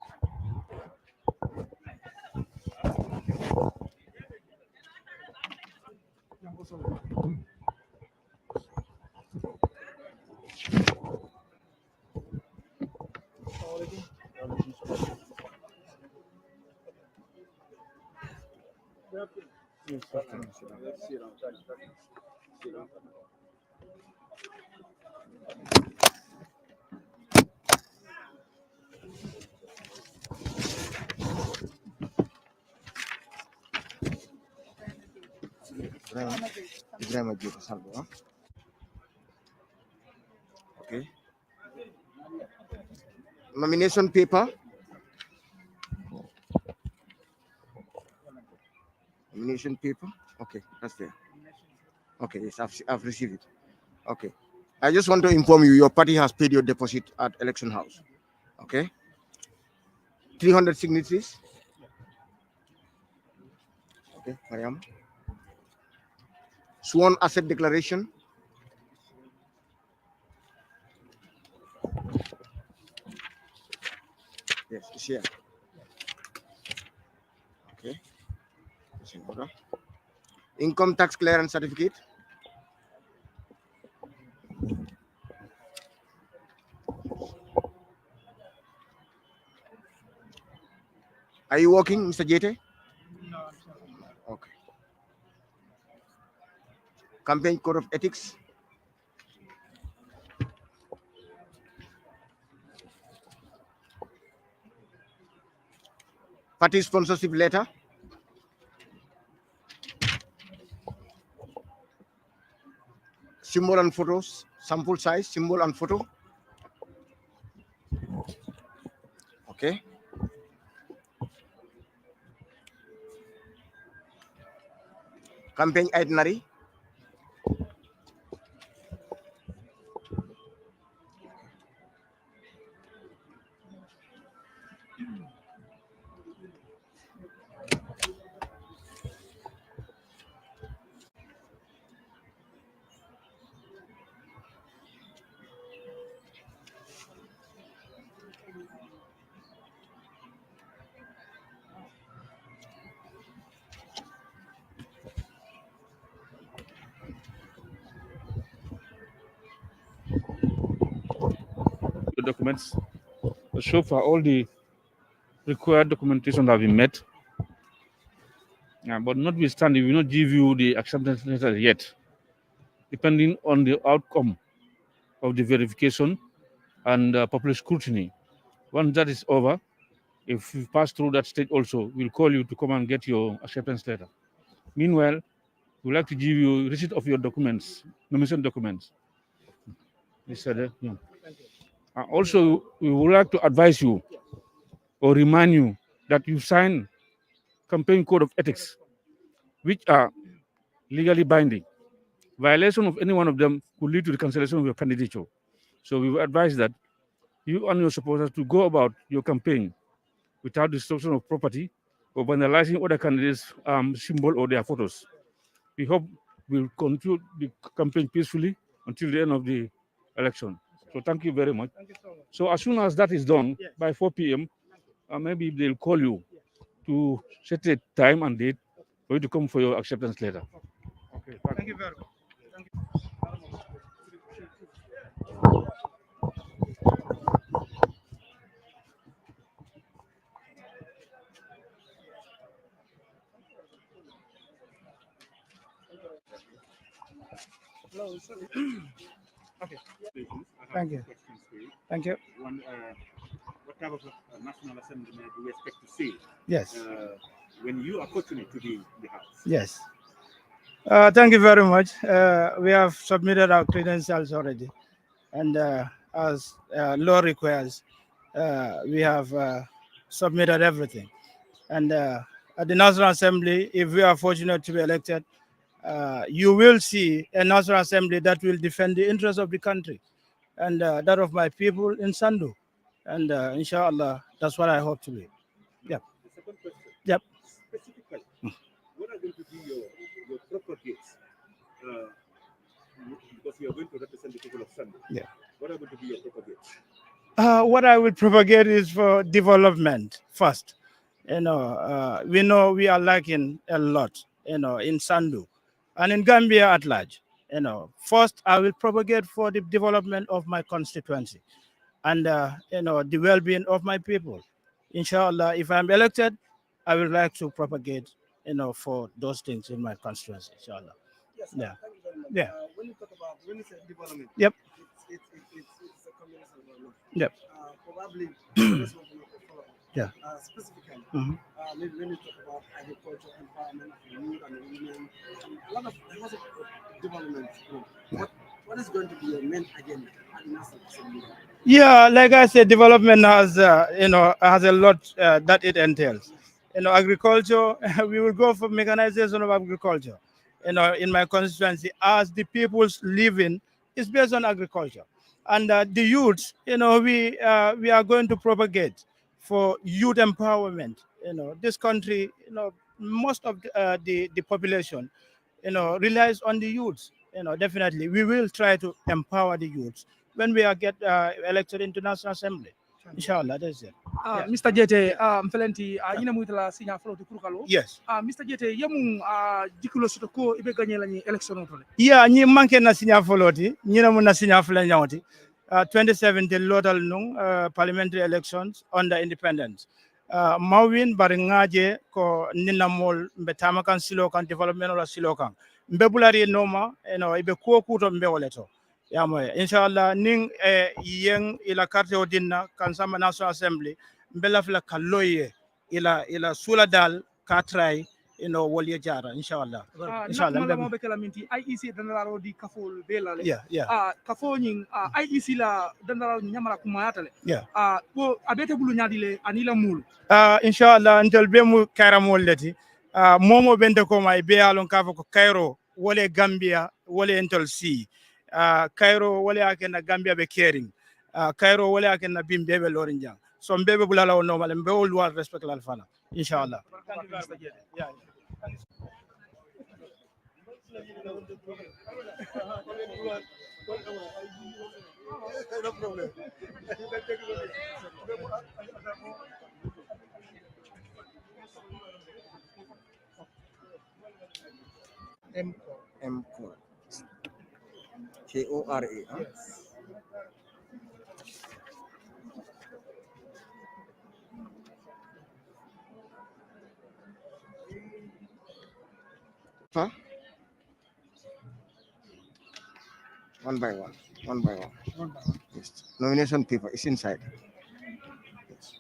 Ibrahim Salvo. Okay. Nomination paper. Nomination paper. Okay, that's there. Okay, yes, I've received it. Okay. I just want to inform you, your party has paid your deposit at election house. Okay. 300 signatories. Okay, Mariam. Sworn asset declaration. Yes, it's here. Okay. It's in order. Income tax clearance certificate. Are you working, Mr. Jete? No. Okay. Campaign code of ethics. Party sponsorship letter. Symbol and photos. Sample size, symbol and photo. Okay. Campaign itinerary. documents. So far, all the required documentation have been met. But notwithstanding, we will not give you the acceptance letter yet, depending on the outcome of the verification and public scrutiny. Once that is over, if you pass through that stage also, we'll call you to come and get your acceptance letter. Meanwhile, we'd like to give you receipt of your documents, nomination documents. Yeah. Also, we would like to advise you or remind you that you signed campaign code of ethics, which are legally binding. Violation of any one of them could lead to the cancellation of your candidature. So we will advise that you and your supporters to go about your campaign without destruction of property or vandalizing other candidates' symbol or their photos. We hope we'll conclude the campaign peacefully until the end of the election. So thank you very much. So as soon as that is done, by 4 p.m., maybe they'll call you to set a time and date for you to come for your acceptance letter. Okay. Thank you very much. Okay. Thank you. Thank you. One, what type of National Assembly do we expect to see? Yes. When you are fortunate to be in the House? Yes. Thank you very much. We have submitted our credentials already, and as law requires, we have submitted everything. And at the National Assembly, if we are fortunate to be elected, you will see a National Assembly that will defend the interests of the country and that of my people in Sandu. And inshallah, that's what I hope to be. Yep. The second question. Yep. Specifically, what are going to be your propagates? Because you are going to represent the people of Sandu. Yeah. What are going to be your propagates? What I will propagate is for development first. We know we are lacking a lot, in Sandu and in Gambia at large. First I will propagate for the development of my constituency and the well-being of my people. Inshallah, if I'm elected, I would like to propagate, for those things in my constituency. Inshallah. Yes, Yeah. thank you very much. Yeah. When you say development, Yep. it's a combination of a lot. Yep. Probably this one will follow. Yeah. Specifically, Mhm. maybe when you talk about agriculture, environment, youth and women, a lot of development. What is going to be your main agenda at the National Assembly? Yeah, like I said, development has has a lot that it entails. Agriculture. We will go for mechanization of agriculture. In my constituency, as the people's living is based on agriculture, and the youths. We are going to propagate for youth empowerment. This country. Most of the population, relies on the youths. Definitely, we will try to empower the youths when we are get elected into National Assembly. Inshallah, that's it. Yeah. Mr. Jete, mfelenti yina muitala sinya follow to kurukalo. Yes. Mr. Jete, yamu jikulo soto ko ibe gagné la ni election otole. Yeah, ni manke na sinya foloti, ni na muna sinya fula nyawti. 2017 local parliamentary elections under independence. Mawin bari ngaje ko ninamol mbetama kan silo kan development la silo kan. Mbebulari noma, ibe kuokuto mbewoleto. Yamoy inshallah ning yeng ila carte odinna kan sama National Assembly mbela fla kaloye ila sula dal katray wali jara inshallah. Inshallah mala mo bekala minti IEC danaro di kafol belale. Yeah. Kafo nying IEC la danaro nyamara kumayatale. Yeah. Ko abete bulu nyadile anila mul. Inshallah until be mu karamol leti. Momo bende ko may be alon kafo ko Cairo wole Gambia wole entol si. Cairo wale ake na Gambia be caring. Cairo wale ake na bimbe be lorinjang. So mbebe bulala o normal mbe o luar respect la alfana. Inshallah. Thank you, Mr. Jete. Yeah. No problem. M-Core. Kora. Huh? Yes. Huh? One by one. One by one. Yes. Nomination paper is inside. Yes.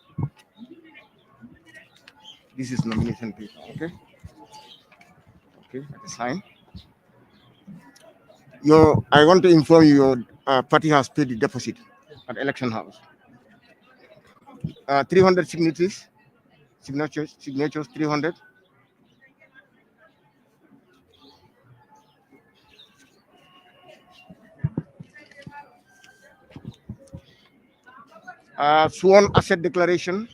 This is nomination paper. Okay. Okay. At the sign. I want to inform you your party has paid the deposit at election house. 300 signatures 300. Sworn asset declaration.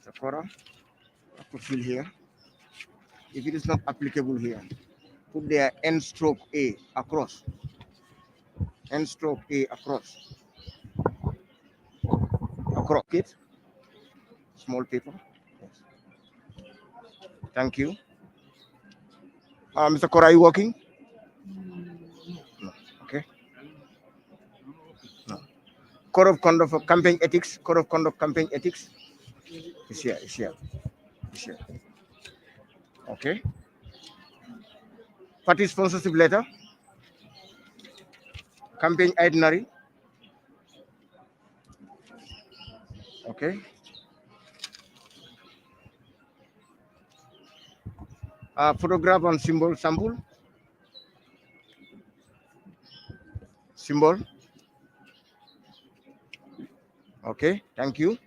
Sakura, I have to fill here. If it is not applicable here, put there N stroke A across. N stroke A across. Across it. Small paper. Thank you. Mr. Kora, are you working? No. Okay. No. Code of conduct for campaign ethics. Code of conduct campaign ethics. It's here. It's here. It's here. Okay. Party sponsorship letter. Campaign itinerary. Okay. Photograph and symbol sample. Symbol. Okay. Thank you.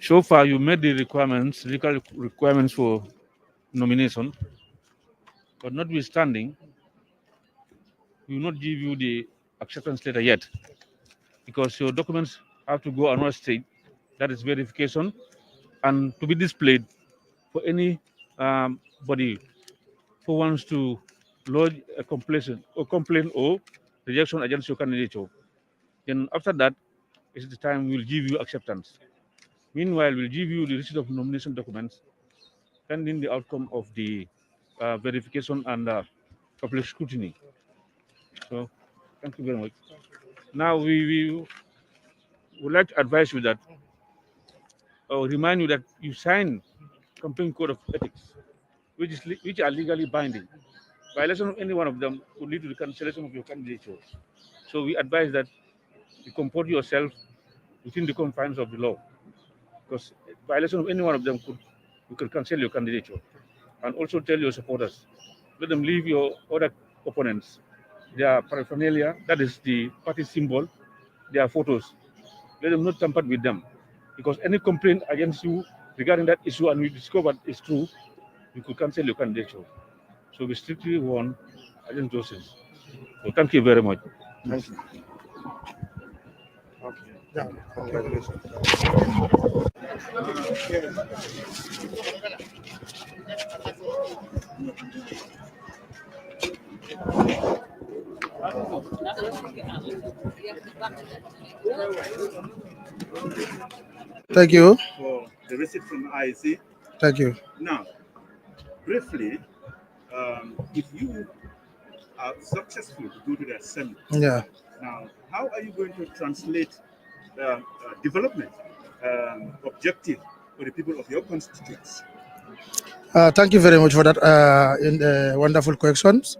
So far, you met the requirements, legal requirements for nomination, but notwithstanding, we will not give you the acceptance letter yet because your documents have to go another stage, that is verification, and to be displayed for any body who wants to lodge a complaint or rejection against your candidature. Then after that is the time we'll give you acceptance. Meanwhile, we'll give you the receipt of nomination documents pending the outcome of the verification and public scrutiny. So, thank you very much. Now, we would like to advise you that, or remind you that you signed campaign code of ethics, which are legally binding. Violation of any one of them could lead to the cancellation of your candidature. So we advise that you comport yourself within the confines of the law, because violation of any one of them could cancel your candidature. And also tell your supporters, let them leave your other opponents their paraphernalia, that is the party symbol, their photos. Let them not tamper with them, because any complaint against you regarding that issue and we discover it's true, we could cancel your candidature. So we strictly warn against those things. So thank you very much. Thank you. Okay. Yeah. Congratulations. Thank you. For the receipt from IEC. Thank you. Now, briefly, if you are successful to go to the assembly, Yeah. now how are you going to translate development objective for the people of your constituents? Thank you very much for that wonderful questions.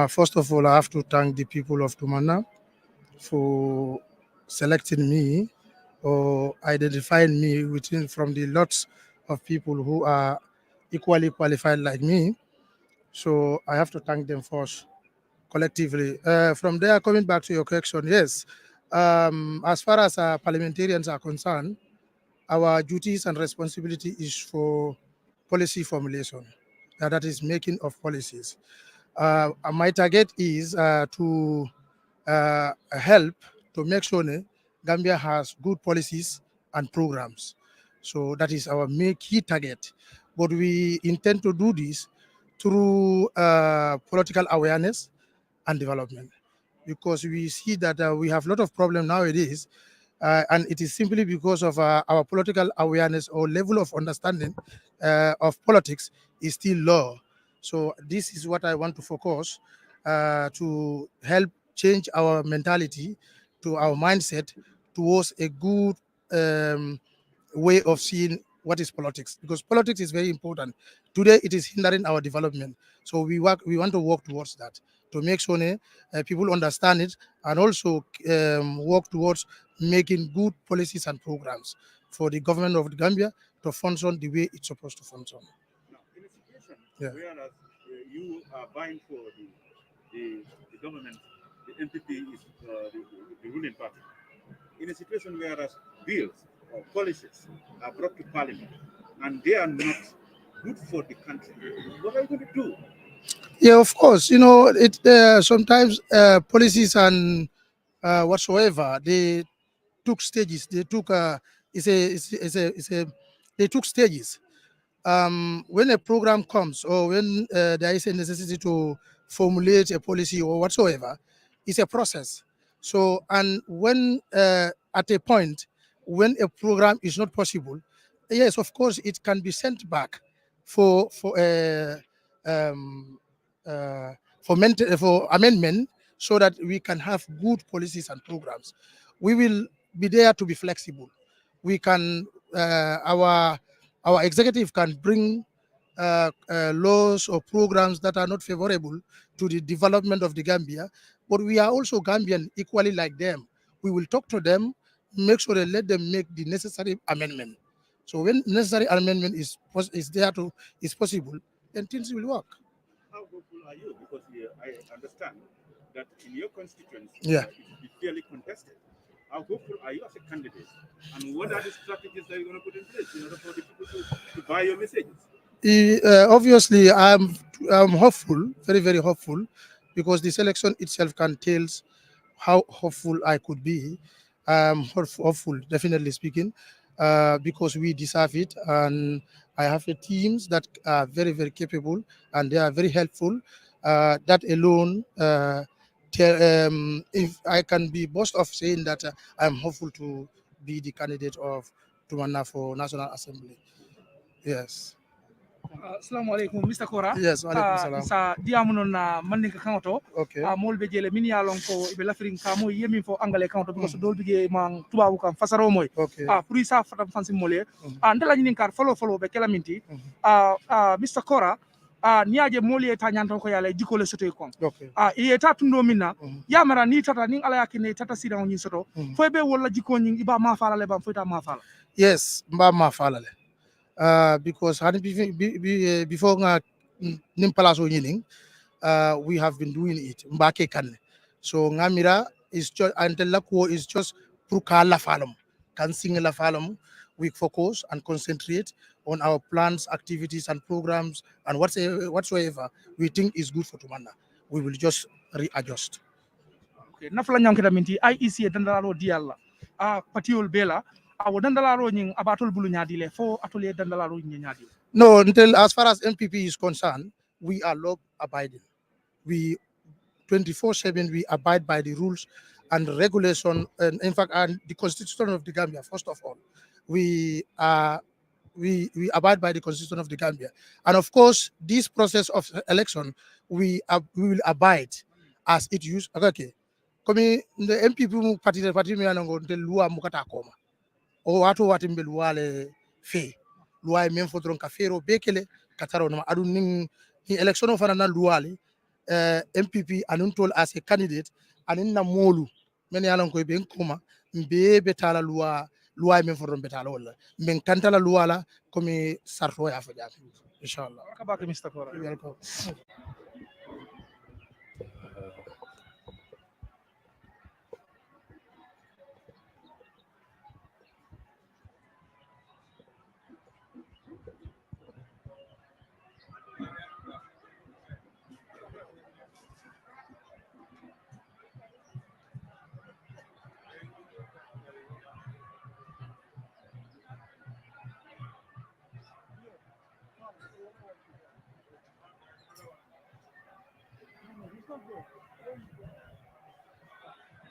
First of all, I have to thank the people of Tumana for selecting me or identifying me from the lots of people who are equally qualified like me. So I have to thank them first, collectively. From there, coming back to your question, yes, as far as parliamentarians are concerned, our duties and responsibility is for policy formulation. That is making of policies. My target is to help to make sure Gambia has good policies and programs. So that is our main key target. But we intend to do this through political awareness and development, because we see that we have a lot of problems nowadays, and it is simply because of our political awareness or level of understanding of politics is still low. So this is what I want to focus to help change our mentality, to our mindset towards a good way of seeing what is politics, because politics is very important. Today it is hindering our development. So we want to work towards that to make sure people understand it, and also work towards making good policies and programs for the government of the Gambia to function the way it's supposed to function. Now, in a situation whereas you are vying for the government, the NPP is the ruling party. In a situation whereas bills or policies are brought to parliament and they are not good for the country, what are you going to do? Yeah, of course. It sometimes policies and whatsoever, they took stages. They took they took stages. When a program comes, or when there is a necessity to formulate a policy or whatsoever, it's a process. So, and when at a point when a program is not possible, yes, of course, it can be sent back for um, for amendment, so that we can have good policies and programs. We will be there to be flexible. We can our executive can bring laws or programs that are not favorable to the development of the Gambia, but we are also Gambian equally like them. We will talk to them, make sure they let them make the necessary amendment. So when necessary amendment is possible, then things will work. How hopeful are you? Because I understand that in your constituency, Yeah. it will be fairly contested. How hopeful are you as a candidate? And what are the strategies that you're going to put in place in order for the people to buy your messages? Obviously, I'm hopeful, very very hopeful, because the selection itself can tell how hopeful I could be. I'm hopeful, definitely speaking, because we deserve it, and I have a teams that are very very capable, and they are very helpful. That alone, if I can be boast of saying that I'm hopeful to be the candidate of Tumanna for National Assembly. Yes. Assalamu alaikum, Mr. Kora. Yes, walaikum salam. Isa diamunon na mandinka kanto. Okay. Mol be jele min yalon ko ibe lafirin kamo yemi fo angale kanto because dol bige man tubabu kan fasaro moy. Okay. Pour isa fatam fansi mole. Ndela nyinin kar follow be kala minti. Mr. Kora niaje moli ta nyanton ko yale jikole soto kon. Okay. Iye ta tundo minna. Yamara ni tata ning ala yakine tata sira on soto. Fo be wala jiko nyin iba ma fala le ban fo ta ma fala. Yes, mba ma fala le. Because before nga nimpalaso nyining, we have been doing it. Mbake kan. So ngamira is just until lakwo is just pruka la falum. Can sing la falum. We focus and concentrate on our plans, activities, and programs, and whatsoever we think is good for Tumanna. We will just readjust. Okay. Nafla nyankita minti IEC dandalaro dialla. Patiol bela. Dandalaro nying abatol bulu nyadile fo atole dandalaro nyadile. No, until as far as MPP is concerned, we are law abiding. We 24/7 we abide by the rules and regulation, and in fact, and the Constitution of the Gambia. First of all, we abide by the Constitution of the Gambia, and of course, this process of election, we will abide as it used. Okay, come the MPP party me anango until lua mukata koma o watu watimbe luale fe luai men fodron ka fero bekele kataro no adu ning ni election of na luale MPP anun tol as a candidate anin na molu men yalan ko be kuma be betala luai men fodron betala wala men kantala luala comme sarto ya fa jam inshallah. Kabaka Mr. Kora. Welcome.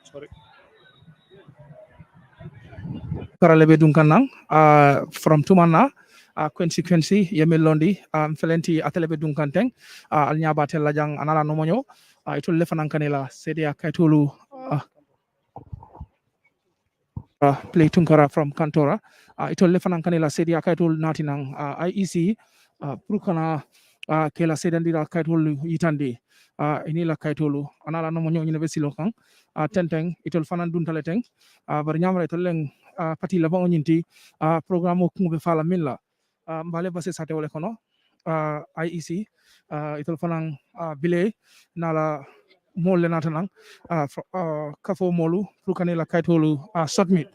Sorry. Karalebe Dunkanang from Tumana Quincy Yemi Londi Felenti Atelebe Dunkanteng Alnyabate Lajang Anala Nomonyo itul lefanan kanela Sedia Kaitulu play Tunkara from Kantora itul lefanan kanela Sedia Kaitul Natinang IEC Prukana Kela Sedandira Kaitul Yitandi inila Kaitulu Anala Nomonyo University Lokang Tenteng itul fanan Duntaleteng Barnyamra ituleng pati labang onyinti programo kung be fala milla mbale Basse sate wala kono IEC itol fanang bile nala molle natanang kafo molu pour kanela kaytolu submit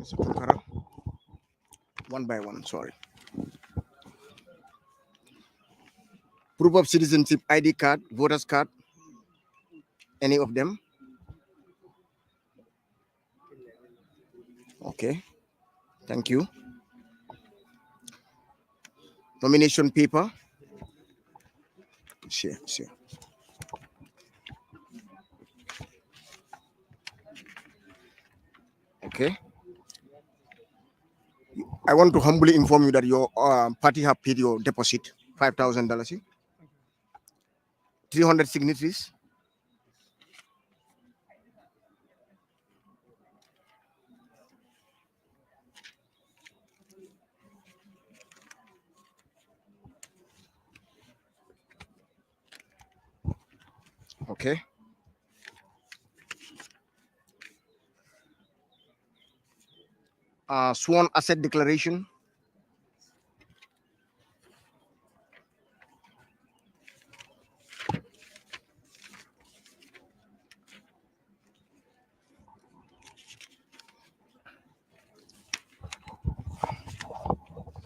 Mr. Tunkara. One by one, sorry. Proof of citizenship, ID card, voters card, any of them? Okay, thank you. Nomination paper. Sure. Okay. I want to humbly inform you that your party have paid your deposit, $5,000. 300 signatories. Okay. Sworn asset declaration.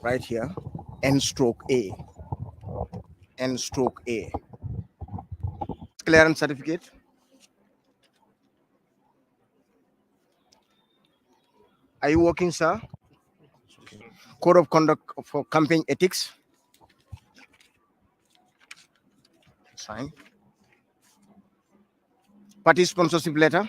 Right here, N/A. N/A. Clearance certificate. Are you working, sir? Code of conduct for campaign ethics. Sign. Party sponsorship letter.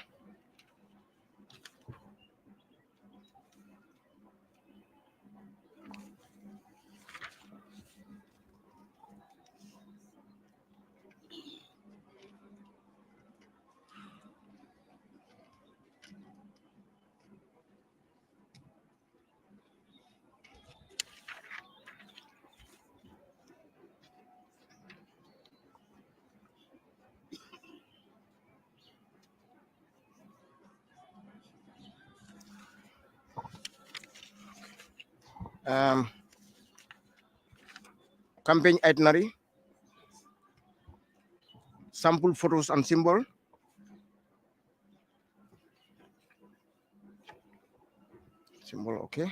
Campaign itinerary, sample photos and symbol, okay.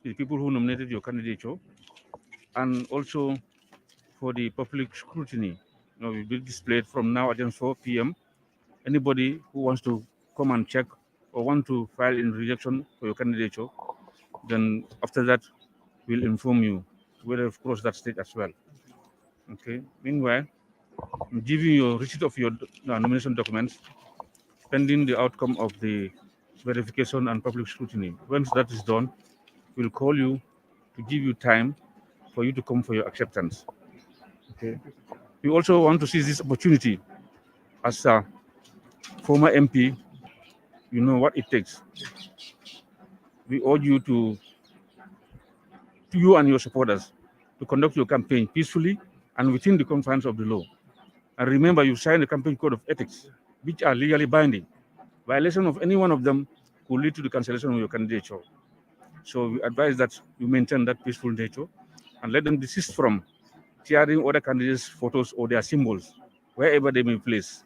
The people who nominated your candidature, and also for the public scrutiny. Will be displayed from now until 4 p.m. Anybody who wants to come and check or want to file in rejection for your candidature, then after that, we'll inform you whether you've crossed that stage as well. Okay. Meanwhile, I'm giving you a receipt of your nomination documents pending the outcome of the verification and public scrutiny. Once that is done, we'll call you to give you time for you to come for your acceptance. Okay. We also want to seize this opportunity as a former MP. You know what it takes. We urge you to you and your supporters to conduct your campaign peacefully and within the confines of the law. And remember, you signed the campaign code of ethics, which are legally binding. Violation of any one of them could lead to the cancellation of your candidature. So we advise that you maintain that peaceful nature and let them desist from sharing other candidates' photos or their symbols wherever they may place.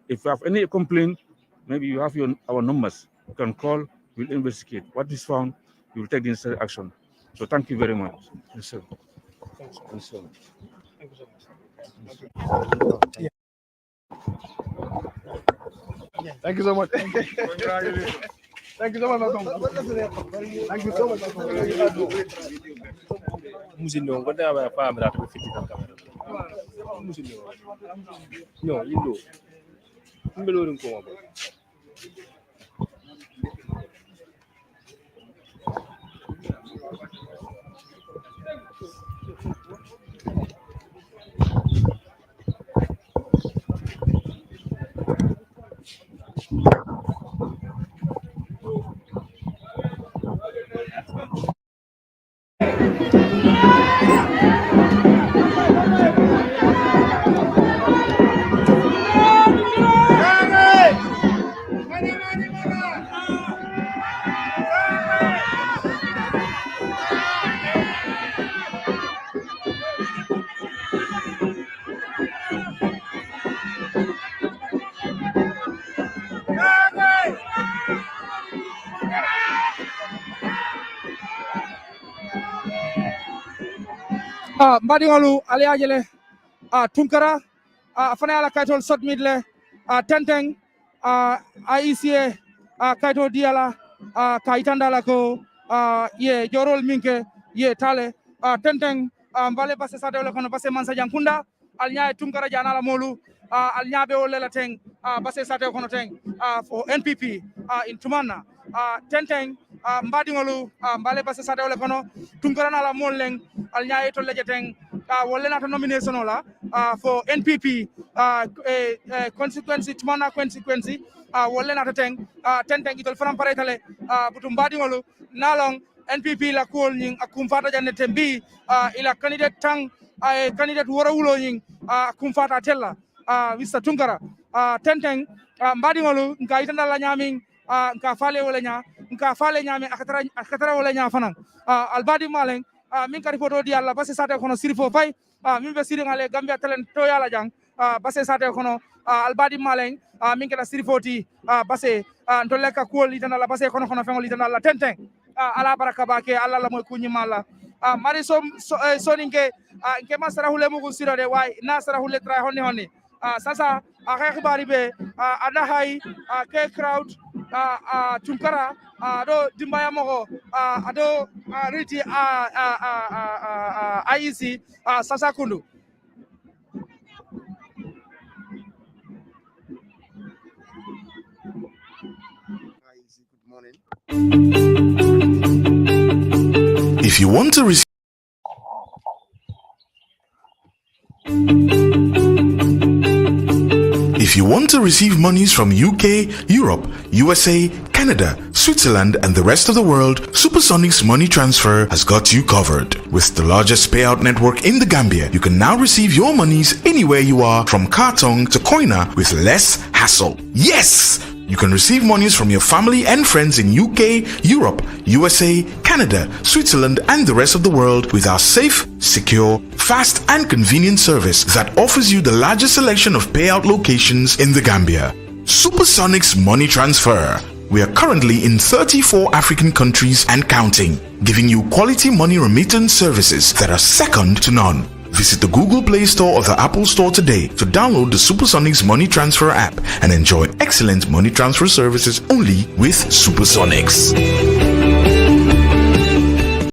If you have any complaint, maybe you have our numbers. You can call, we'll investigate. What is found, we will take the necessary action. So thank you very much. Yes, sir. Yes, sir. Thank you so much. Thank you so much. Thank you so much, Malcolm. Thank you so much. Musindo, what have I found that we fit in the camera? Musindo. No, you know. I'm below the Mbadiŋolu ali ye jele Tunkara fana ala kayitol submit le tenteng IECA kayito diyala ka itanda la ko ye jorol minke ye tale tenteng mbale Basse sate wala kono Basse Mansa Jankunda al nyaay Tunkara jana la molu al nyaabe wala la teng Basse sate kono teng for NPP in Tumana tenteng mbadiŋolu mbale Basse sate wala kono Tunkara na la mol leng al nyaay to lejeteng wala na nomination la for NPP constituency Tumana constituency wala na teng tenteng itol faram paretale butum mbadiŋolu nalong NPP la kuol nying akumfata janne tembi ila candidate tang candidate wora wulo nying akumfata tella Mr. Tunkara tenteng mbadiŋolu nka itanda la nyaming nka fale wala nya nka fale nyame akatara wala nya fanan albadi maleng min kadi photo di alla Basse sate kono sirfo fay min be siri ngale Gambia talent to yala jang Basse sate kono albadi maleng min kala sirfo ti Basse to leka kuol itanda la Basse kono fengol itanda la tenteng ala baraka bake ala la moy kunyi mala mari soninke nke masara hule mugu sira de way nasara hule tra honni sasa akhay khibari be ada hay ke crowd Tunkara do dimbaya moko ado riti IEC sasa kundu Good morning. If you want to receive monies from UK, Europe, USA, Canada, Switzerland, and the rest of the world, Supersonic's money transfer has got you covered. With the largest payout network in the Gambia, you can now receive your monies anywhere you are, from Kartong to Koina, with less hassle. Yes! You can receive monies from your family and friends in UK, Europe, USA, Canada, Switzerland, and the rest of the world with our safe, secure, fast, and convenient service that offers you the largest selection of payout locations in the Gambia. Supersonic's money transfer. We are currently in 34 African countries and counting, giving you quality money remittance services that are second to none. Visit the Google Play Store or the Apple Store today to download the Supersonics Money Transfer app and enjoy excellent money transfer services only with Supersonics.